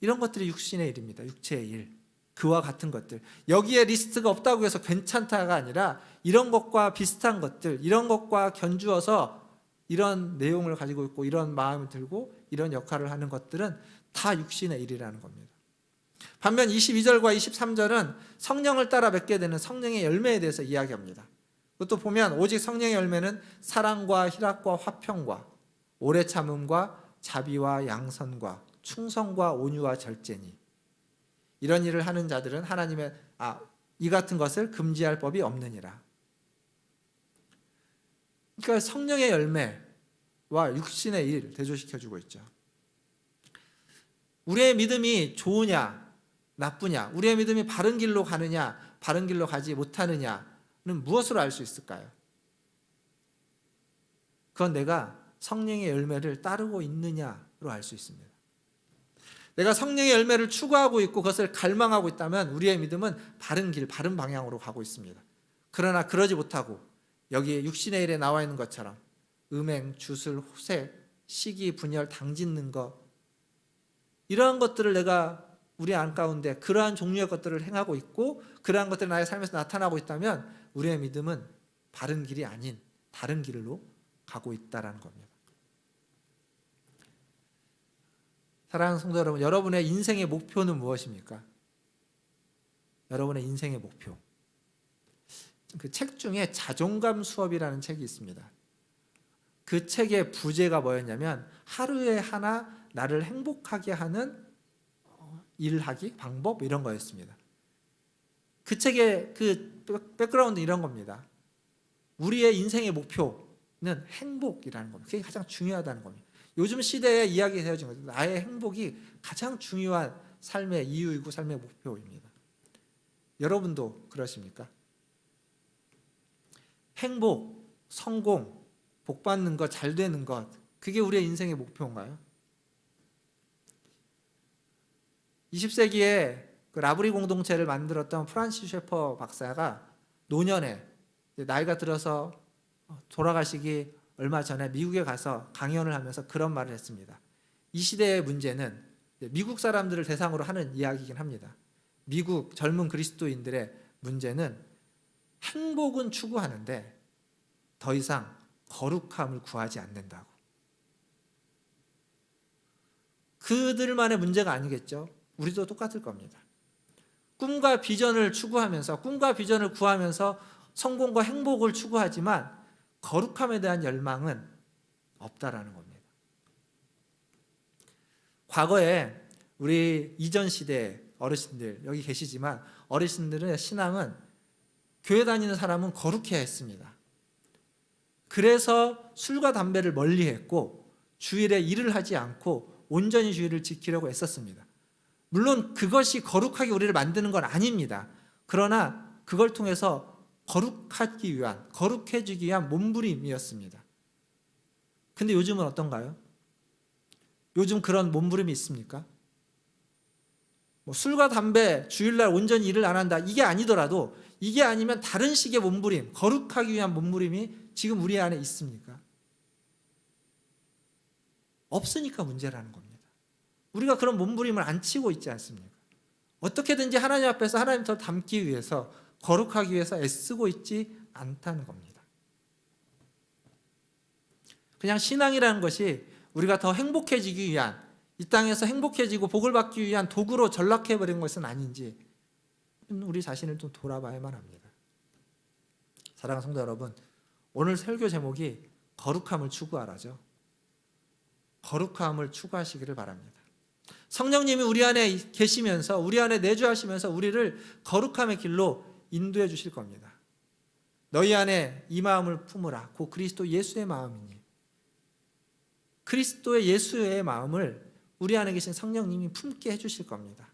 Speaker 2: 이런 것들이 육신의 일입니다. 육체의 일, 그와 같은 것들. 여기에 리스트가 없다고 해서 괜찮다가 아니라 이런 것과 비슷한 것들, 이런 것과 견주어서 이런 내용을 가지고 있고 이런 마음을 들고 이런 역할을 하는 것들은 다 육신의 일이라는 겁니다. 반면 22절과 23절은 성령을 따라 맺게 되는 성령의 열매에 대해서 이야기합니다. 그것도 보면 오직 성령의 열매는 사랑과 희락과 화평과 오래 참음과 자비와 양선과 충성과 온유와 절제니 이런 일을 하는 자들은 하나님의 이 같은 것을 금지할 법이 없느니라. 그러니까 성령의 열매와 육신의 일 대조시켜주고 있죠. 우리의 믿음이 좋으냐 나쁘냐, 우리의 믿음이 바른 길로 가느냐 바른 길로 가지 못하느냐는 무엇으로 알 수 있을까요? 그건 내가 성령의 열매를 따르고 있느냐로 알 수 있습니다. 내가 성령의 열매를 추구하고 있고 그것을 갈망하고 있다면 우리의 믿음은 바른 길, 바른 방향으로 가고 있습니다. 그러나 그러지 못하고 여기에 육신의 일에 나와 있는 것처럼 음행, 주술, 호색, 시기, 분열, 당짓는 것 이러한 것들을 내가 우리 안 가운데 그러한 종류의 것들을 행하고 있고 그러한 것들이 나의 삶에서 나타나고 있다면 우리의 믿음은 바른 길이 아닌 다른 길로 가고 있다는 겁니다. 사랑하는 성도 여러분, 여러분의 인생의 목표는 무엇입니까? 여러분의 인생의 목표. 그 책 중에 자존감 수업이라는 책이 있습니다. 그 책의 부제가 뭐였냐면 하루에 하나 나를 행복하게 하는 일하기, 방법 이런 거였습니다. 그 책의 그 백그라운드 이런 겁니다. 우리의 인생의 목표는 행복이라는 겁니다. 그게 가장 중요하다는 겁니다. 요즘 시대에 이야기되어진 거죠. 나의 행복이 가장 중요한 삶의 이유이고 삶의 목표입니다. 여러분도 그러십니까? 행복, 성공, 복 받는 것, 잘 되는 것 그게 우리의 인생의 목표인가요? 20세기에 그 라브리 공동체를 만들었던 프란시스 셰퍼 박사가 노년에 나이가 들어서 돌아가시기 얼마 전에 미국에 가서 강연을 하면서 그런 말을 했습니다. 이 시대의 문제는 미국 사람들을 대상으로 하는 이야기이긴 합니다. 미국 젊은 그리스도인들의 문제는 행복은 추구하는데 더 이상 거룩함을 구하지 않는다고. 그들만의 문제가 아니겠죠. 우리도 똑같을 겁니다. 꿈과 비전을 추구하면서, 꿈과 비전을 구하면서 성공과 행복을 추구하지만 거룩함에 대한 열망은 없다라는 겁니다. 과거에 우리 이전 시대 어르신들 여기 계시지만, 어르신들의 신앙은 교회 다니는 사람은 거룩해야 했습니다. 그래서 술과 담배를 멀리했고 주일에 일을 하지 않고 온전히 주일을 지키려고 애썼습니다. 물론 그것이 거룩하게 우리를 만드는 건 아닙니다. 그러나 그걸 통해서 거룩하기 위한, 거룩해지기 위한 몸부림이었습니다. 근데 요즘은 어떤가요? 요즘 그런 몸부림이 있습니까? 뭐 술과 담배, 주일날 온전히 일을 안 한다, 이게 아니더라도, 이게 아니면 다른 식의 몸부림, 거룩하기 위한 몸부림이 지금 우리 안에 있습니까? 없으니까 문제라는 겁니다. 우리가 그런 몸부림을 안 치고 있지 않습니까? 어떻게든지 하나님 앞에서 하나님 더 닮기 위해서, 거룩하기 위해서 애쓰고 있지 않다는 겁니다. 그냥 신앙이라는 것이 우리가 더 행복해지기 위한, 이 땅에서 행복해지고 복을 받기 위한 도구로 전락해버린 것은 아닌지 우리 자신을 좀 돌아봐야만 합니다. 사랑하는 성도 여러분, 오늘 설교 제목이 거룩함을 추구하라죠. 거룩함을 추구하시기를 바랍니다. 성령님이 우리 안에 계시면서, 우리 안에 내주하시면서 우리를 거룩함의 길로 인도해 주실 겁니다. 너희 안에 이 마음을 품으라. 곧 그리스도 예수의 마음이니. 그리스도의 예수의 마음을 우리 안에 계신 성령님이 품게 해주실 겁니다.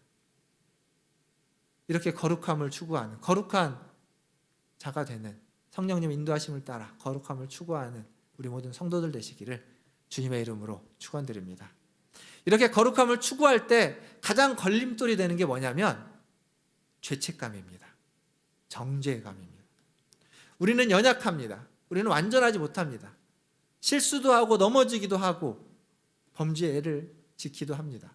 Speaker 2: 이렇게 거룩함을 추구하는, 거룩한 자가 되는, 성령님 인도하심을 따라 거룩함을 추구하는 우리 모든 성도들 되시기를 주님의 이름으로 축원드립니다. 이렇게 거룩함을 추구할 때 가장 걸림돌이 되는 게 뭐냐면 죄책감입니다. 정죄감입니다. 우리는 연약합니다. 우리는 완전하지 못합니다. 실수도 하고 넘어지기도 하고 범죄를 짓기도 합니다.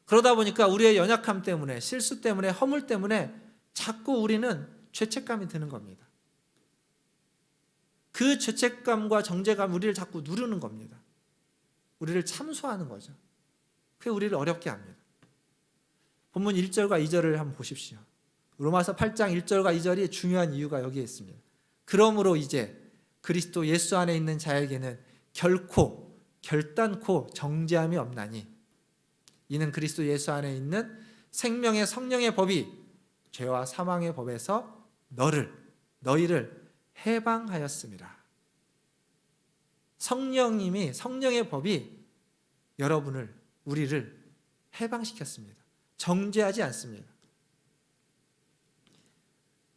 Speaker 2: 그러다 보니까 우리의 연약함 때문에, 실수 때문에, 허물 때문에 자꾸 우리는 죄책감이 드는 겁니다. 그 죄책감과 정죄감, 우리를 자꾸 누르는 겁니다. 우리를 참소하는 거죠. 그게 우리를 어렵게 합니다. 본문 1절과 2절을 한번 보십시오. 로마서 8장 1절과 2절이 중요한 이유가 여기에 있습니다. 그러므로 이제 그리스도 예수 안에 있는 자에게는 결코 결단코 정죄함이 없나니, 이는 그리스도 예수 안에 있는 생명의 성령의 법이 죄와 사망의 법에서 너희를 해방하였습니다. 성령님이, 성령의 법이 여러분을, 우리를 해방시켰습니다. 정죄하지 않습니다.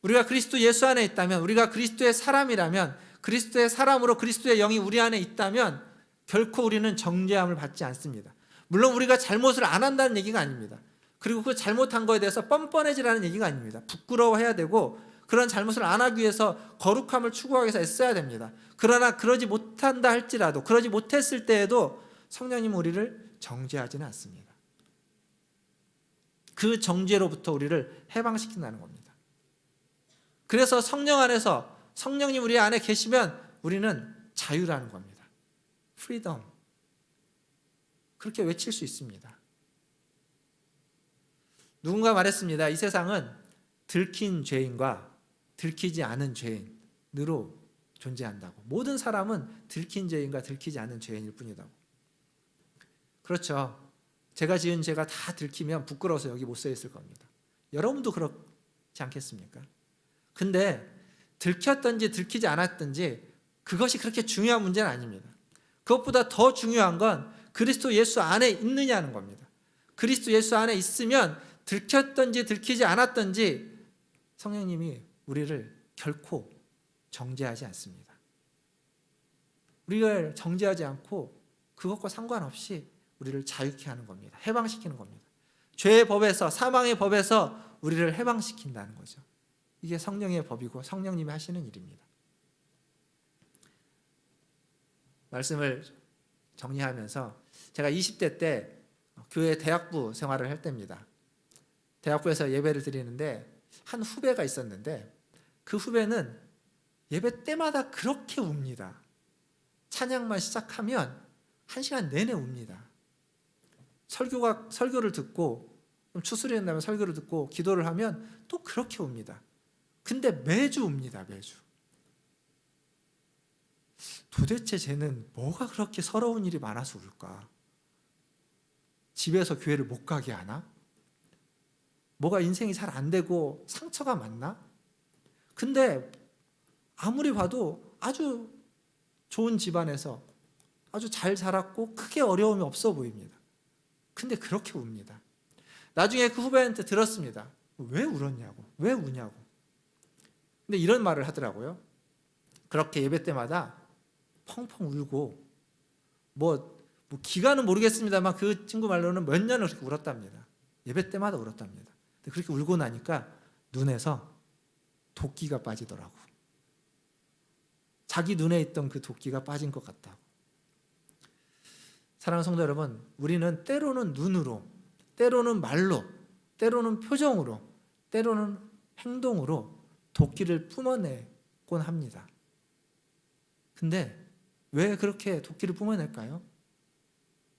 Speaker 2: 우리가 그리스도 예수 안에 있다면, 우리가 그리스도의 사람이라면, 그리스도의 사람으로 그리스도의 영이 우리 안에 있다면 결코 우리는 정죄함을 받지 않습니다. 물론 우리가 잘못을 안 한다는 얘기가 아닙니다. 그리고 그 잘못한 거에 대해서 뻔뻔해지라는 얘기가 아닙니다. 부끄러워해야 되고, 그런 잘못을 안 하기 위해서 거룩함을 추구하기 위해서 애써야 됩니다. 그러나 그러지 못한다 할지라도, 그러지 못했을 때에도 성령님은 우리를 정죄하지는 않습니다. 그 정죄로부터 우리를 해방시킨다는 겁니다. 그래서 성령 안에서, 성령님 우리 안에 계시면 우리는 자유라는 겁니다. 프리덤. 그렇게 외칠 수 있습니다. 누군가 말했습니다. 이 세상은 들킨 죄인과 들키지 않은 죄인으로 존재한다고. 모든 사람은 들킨 죄인과 들키지 않은 죄인일 뿐이다고. 그렇죠. 제가 지은 죄가 다 들키면 부끄러워서 여기 못 서 있을 겁니다. 여러분도 그렇지 않겠습니까? 근데 들켰든지 들키지 않았든지 그것이 그렇게 중요한 문제는 아닙니다. 그것보다 더 중요한 건 그리스도 예수 안에 있느냐는 겁니다. 그리스도 예수 안에 있으면 들켰든지 들키지 않았든지 성령님이 우리를 결코 정죄하지 않습니다. 우리를 정죄하지 않고 그것과 상관없이 우리를 자유케 하는 겁니다. 해방시키는 겁니다. 죄의 법에서, 사망의 법에서 우리를 해방시킨다는 거죠. 이게 성령의 법이고 성령님이 하시는 일입니다. 말씀을 정리하면서 제가 20대 때 교회 대학부 생활을 할 때입니다. 대학부에서 예배를 드리는데 한 후배가 있었는데 그 후배는 예배 때마다 그렇게 웁니다. 찬양만 시작하면 1시간 내내 웁니다. 설교를 듣고 좀 추스리 된다면 설교를 듣고 기도를 하면 또 그렇게 웁니다. 근데 매주 웁니다. 매주. 도대체 쟤는 뭐가 그렇게 서러운 일이 많아서 울까? 집에서 교회를 못 가게 하나? 뭐가 인생이 잘 안 되고 상처가 많나? 근데 아무리 봐도 아주 좋은 집안에서 아주 잘 자랐고 크게 어려움이 없어 보입니다. 근데 그렇게 웁니다. 나중에 그 후배한테 들었습니다. 왜 울었냐고, 왜 우냐고. 근데 이런 말을 하더라고요. 그렇게 예배 때마다 펑펑 울고 뭐 기간은 모르겠습니다만 그 친구 말로는 몇 년을 그렇게 울었답니다. 예배 때마다 울었답니다. 근데 그렇게 울고 나니까 눈에서 도끼가 빠지더라고. 자기 눈에 있던 그 도끼가 빠진 것 같다고. 사랑하는 성도 여러분, 우리는 때로는 눈으로, 때로는 말로, 때로는 표정으로, 때로는 행동으로 도끼를 뿜어내곤 합니다. 근데 왜 그렇게 도끼를 뿜어낼까요?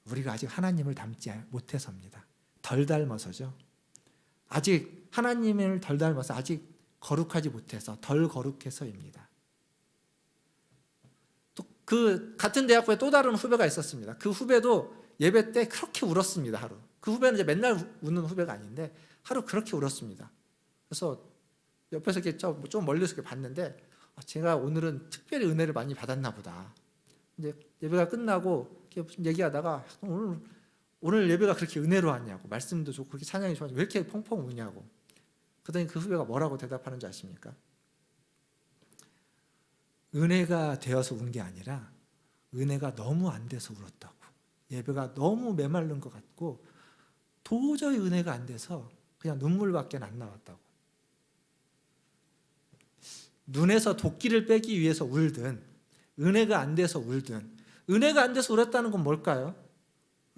Speaker 2: 우리가 아직 하나님을 닮지 못해서입니다. 덜 닮아서죠. 아직 하나님을 덜 닮아서, 아직 거룩하지 못해서, 덜 거룩해서입니다. 또 그 같은 대학부에 또 다른 후배가 있었습니다. 그 후배도 예배 때 그렇게 울었습니다. 하루. 그 후배는 이제 맨날 우는 후배가 아닌데 하루 그렇게 울었습니다. 그래서 옆에서 이렇게 좀 멀리서 이렇게 봤는데 제가 오늘은 특별히 은혜를 많이 받았나 보다. 이제 예배가 끝나고 이렇게 무슨 얘기하다가 오늘 예배가 그렇게 은혜로웠냐고, 말씀도 좋고 그렇게 찬양이 좋았냐고, 왜 이렇게 펑펑 우냐고. 그러더니 그 후배가 뭐라고 대답하는 줄 아십니까? 은혜가 되어서 운 게 아니라 은혜가 너무 안 돼서 울었다고. 예배가 너무 메마른 것 같고 도저히 은혜가 안 돼서 그냥 눈물밖에 안 나왔다고. 눈에서 도끼를 빼기 위해서 울든, 은혜가 안 돼서 울든, 은혜가 안 돼서 울었다는 건 뭘까요?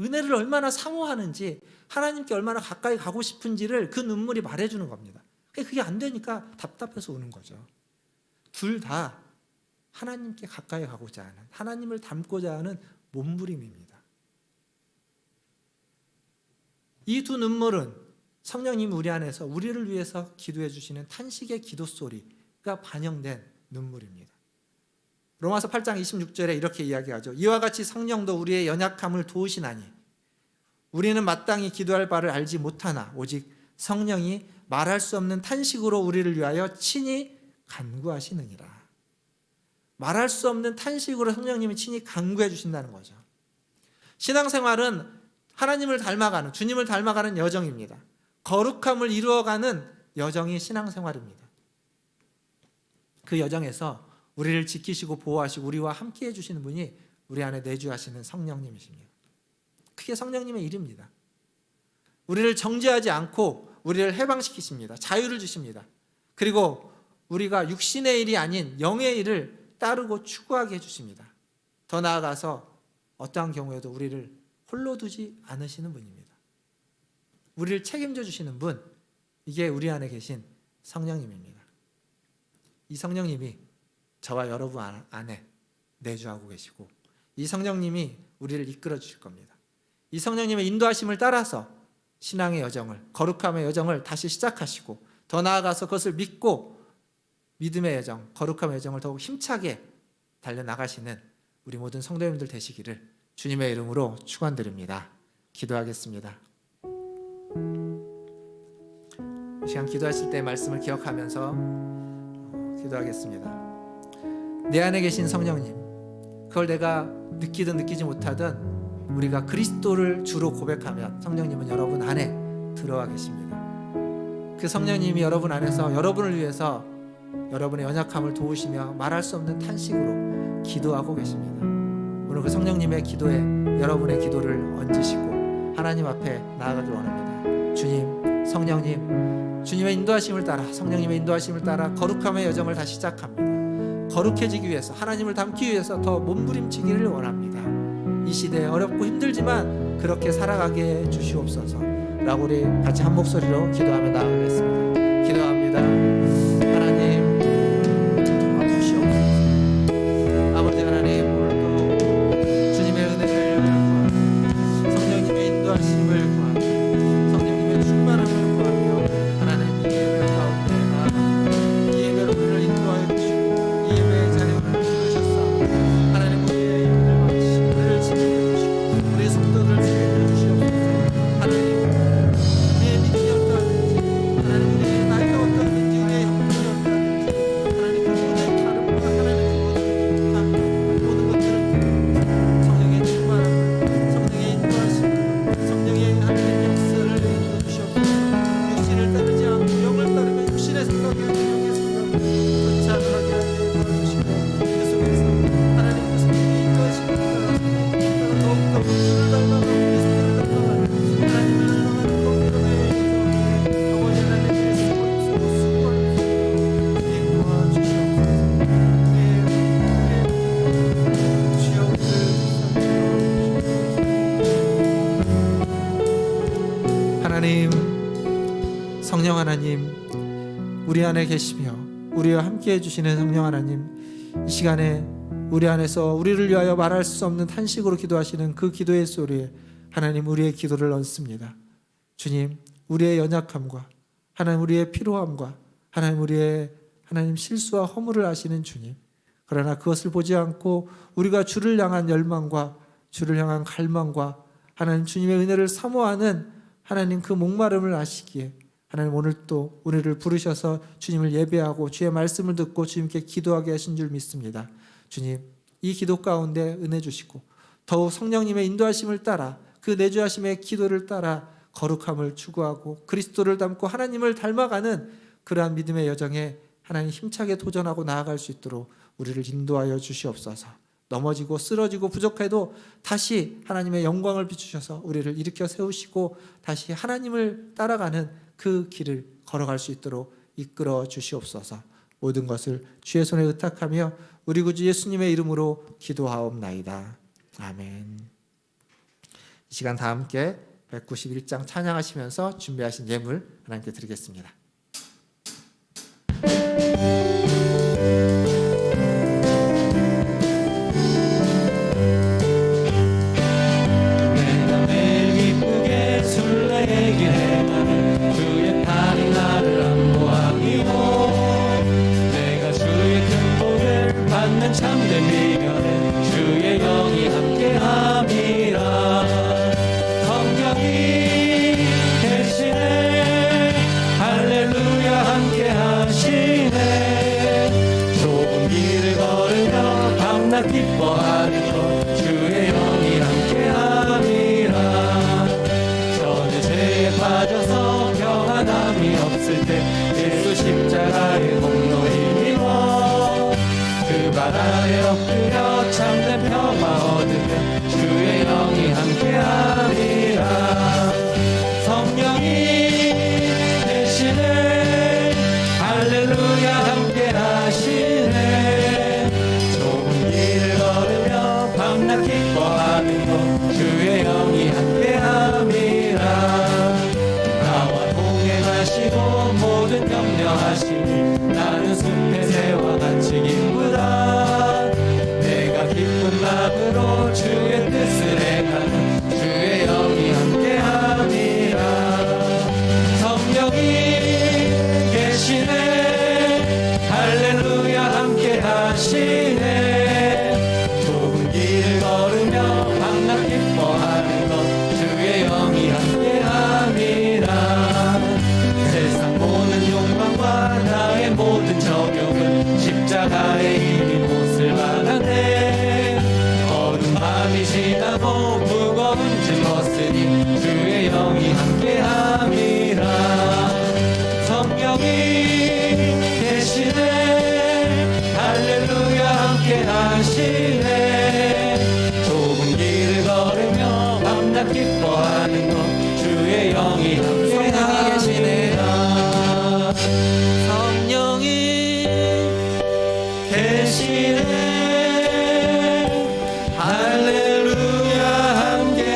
Speaker 2: 은혜를 얼마나 사모하는지, 하나님께 얼마나 가까이 가고 싶은지를 그 눈물이 말해주는 겁니다. 그게 안 되니까 답답해서 우는 거죠. 둘 다 하나님께 가까이 가고자 하는, 하나님을 닮고자 하는 몸부림입니다. 이 두 눈물은 성령님이 우리 안에서 우리를 위해서 기도해 주시는 탄식의 기도 소리가 반영된 눈물입니다. 로마서 8장 26절에 이렇게 이야기하죠. 이와 같이 성령도 우리의 연약함을 도우시나니 우리는 마땅히 기도할 바를 알지 못하나 오직 성령이 말할 수 없는 탄식으로 우리를 위하여 친히 간구하시느니라. 말할 수 없는 탄식으로 성령님이 친히 간구해 주신다는 거죠. 신앙생활은 하나님을 닮아가는, 주님을 닮아가는 여정입니다. 거룩함을 이루어가는 여정이 신앙생활입니다. 그 여정에서 우리를 지키시고 보호하시고 우리와 함께 해주시는 분이 우리 안에 내주하시는 성령님이십니다. 그게 성령님의 일입니다. 우리를 정죄하지 않고 우리를 해방시키십니다. 자유를 주십니다. 그리고 우리가 육신의 일이 아닌 영의 일을 따르고 추구하게 해주십니다. 더 나아가서 어떠한 경우에도 우리를 홀로 두지 않으시는 분입니다. 우리를 책임져 주시는 분, 이게 우리 안에 계신 성령님입니다. 이 성령님이 저와 여러분 안에 내주하고 계시고 이 성령님이 우리를 이끌어 주실 겁니다. 이 성령님의 인도하심을 따라서 신앙의 여정을, 거룩함의 여정을 다시 시작하시고 더 나아가서 그것을 믿고 믿음의 여정, 거룩함의 여정을 더욱 힘차게 달려나가시는 우리 모든 성도님들 되시기를 주님의 이름으로 축원드립니다. 기도하겠습니다. 이 시간 기도하실 때 말씀을 기억하면서 기도하겠습니다. 내 안에 계신 성령님, 그걸 내가 느끼든 느끼지 못하든 우리가 그리스도를 주로 고백하면 성령님은 여러분 안에 들어와 계십니다. 그 성령님이 여러분 안에서 여러분을 위해서 여러분의 연약함을 도우시며 말할 수 없는 탄식으로 기도하고 계십니다. 오늘 그 성령님의 기도에 여러분의 기도를 얹으시고 하나님 앞에 나아가길 원합니다. 주님, 성령님, 주님의 인도하심을 따라, 성령님의 인도하심을 따라 거룩함의 여정을 다시 시작합니다. 거룩해지기 위해서, 하나님을 닮기 위해서 더 몸부림치기를 원합니다. 이 시대에 어렵고 힘들지만 그렇게 살아가게 해 주시옵소서 라고 우리 같이 한 목소리로 기도하며 나아가겠습니다. 기도합니다. 하나님, 도와주시옵소서. 하나님, 성령 하나님, 우리 안에 계시며 우리와 함께 해주시는 성령 하나님, 이 시간에 우리 안에서 우리를 위하여 말할 수 없는 탄식으로 기도하시는 그 기도의 소리에 하나님, 우리의 기도를 얹습니다. 주님, 우리의 연약함과 하나님, 우리의 피로함과 하나님, 우리의 하나님 실수와 허물을 아시는 주님, 그러나 그것을 보지 않고 우리가 주를 향한 열망과 주를 향한 갈망과 하나님 주님의 은혜를 사모하는 하나님 그 목마름을 아시기에 하나님, 오늘 또 우리를 부르셔서 주님을 예배하고 주의 말씀을 듣고 주님께 기도하게 하신 줄 믿습니다. 주님, 이 기도 가운데 은혜 주시고 더욱 성령님의 인도하심을 따라 그 내주하심의 기도를 따라 거룩함을 추구하고 그리스도를 닮고 하나님을 닮아가는 그러한 믿음의 여정에 하나님 힘차게 도전하고 나아갈 수 있도록 우리를 인도하여 주시옵소서. 넘어지고 쓰러지고 부족해도 다시 하나님의 영광을 비추셔서 우리를 일으켜 세우시고 다시 하나님을 따라가는 그 길을 걸어갈 수 있도록 이끌어 주시옵소서. 모든 것을 주의 손에 의탁하며 우리 구주 예수님의 이름으로 기도하옵나이다. 아멘. 이 시간 다 함께 191장 찬양하시면서 준비하신 예물 하나님께 드리겠습니다.
Speaker 1: 내가 매일 기쁘게 술래에게 행하는 주의 팔이 나를 안보하니요, 내가 주의 큰 복을 받는 참된 비결에 주의 영이 함께함이라. 성령이 계시네, 할렐루야 함께하시네. 좁은 길을 걸으며 밤낮 기뻐하는 것 주의 영이 함께함이라. 저는 죄에 빠져서 평안함이 없을 때 예수 십자가의 공로 힘입어 그 발 아래 엎드려 참된 평화 얻으며 주의 영이 함께함이라. 성령이 계시네, 할렐루야 함께하시네. 좁은 길을 걸으며 밤낮 기뻐하는 것 주의 영이 함께함이라. 나와 동행하시고 모든 격려하시니 나는 숲의 새와 같이 기쁘다. 내가 기쁜 마음으로 주의 뜻을 행하는 주의 영이 함께함이라. 성령이 계시네, 할렐루야 함께하시네. 좁은 길을 걸으며 밤낮 기뻐하는 것 주의 영이 함께함이라. 세상 모든 욕망과 나의 모든 적용은 십자가의 힘이 못을 받아내. 어두운 밤이 지나고 무거운 짐 벗으니 주의 영이 함께함이라. 성령이 계시네, 할렐루야 함께하시네. 좁은 길을 걸으며 밤낮 기뻐하는 것 주의 영이 함께하시네. 성령이 계시네, 할렐루야 함께하시네.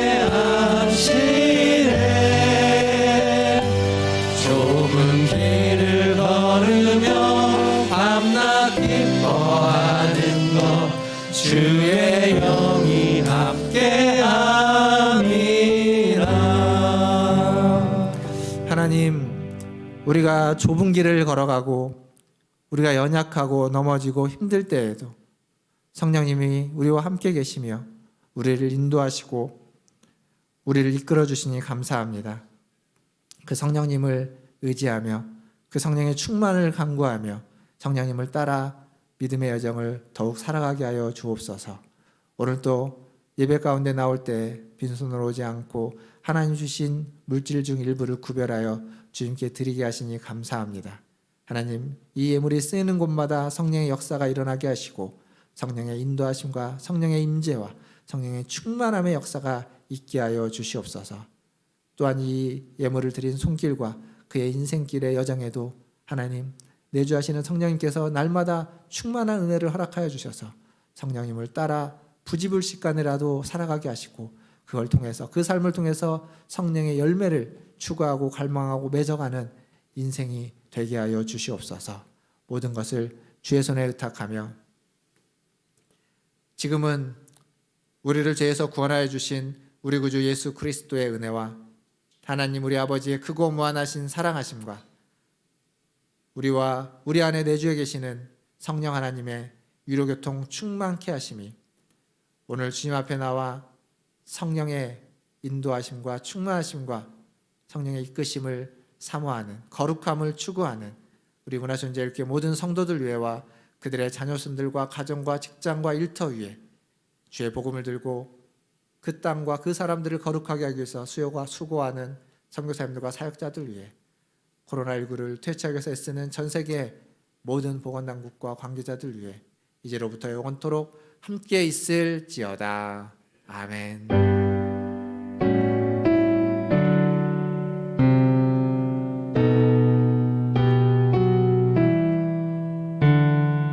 Speaker 1: 좁은 길을 걸으며 밤낮 기뻐하는 것 주의 영이 함께함이라.
Speaker 2: 하나님, 우리가 좁은 길을 걸어가고 우리가 연약하고 넘어지고 힘들 때에도 성령님이 우리와 함께 계시며 우리를 인도하시고 우리를 이끌어 주시니 감사합니다. 그 성령님을 의지하며 그 성령의 충만을 간구하며 성령님을 따라 믿음의 여정을 더욱 살아가게 하여 주옵소서. 오늘도 예배 가운데 나올 때 빈손으로 오지 않고 하나님 주신 물질 중 일부를 구별하여 주님께 드리게 하시니 감사합니다. 하나님, 이 예물이 쓰이는 곳마다 성령의 역사가 일어나게 하시고 성령의 인도하심과 성령의 임재와 성령의 충만함의 역사가 있게 하여 주시옵소서. 또한 이 예물을 드린 손길과 그의 인생길의 여정에도 하나님, 내주하시는 성령님께서 날마다 충만한 은혜를 허락하여 주셔서 성령님을 따라 부지불식간이라도 살아가게 하시고 그걸 통해서 그 삶을 통해서 성령의 열매를 추구하고 갈망하고 맺어가는 인생이 되게 하여 주시옵소서. 모든 것을 주의 손에 의탁하며 지금은 우리를 죄에서 구원하여 주신 우리 구주 예수 그리스도의 은혜와 하나님 우리 아버지의 크고 무한하신 사랑하심과 우리와 우리 안에 내주에 계시는 성령 하나님의 위로교통 충만케 하심이 오늘 주님 앞에 나와 성령의 인도하심과 충만하심과 성령의 이끄심을 사모하는 거룩함을 추구하는 우리 문화존재일교회 모든 성도들 위해와 그들의 자녀손들과 가정과 직장과 일터 위에 주의 복음을 들고 그 땅과 그 사람들을 거룩하게 하기 위해서 수고하는 선교사님들과 사역자들 위해 코로나19를 퇴치하기 위해서 애쓰는 전 세계 모든 보건당국과 관계자들 위해 이제로부터 영원토록 함께 있을지어다. 아멘.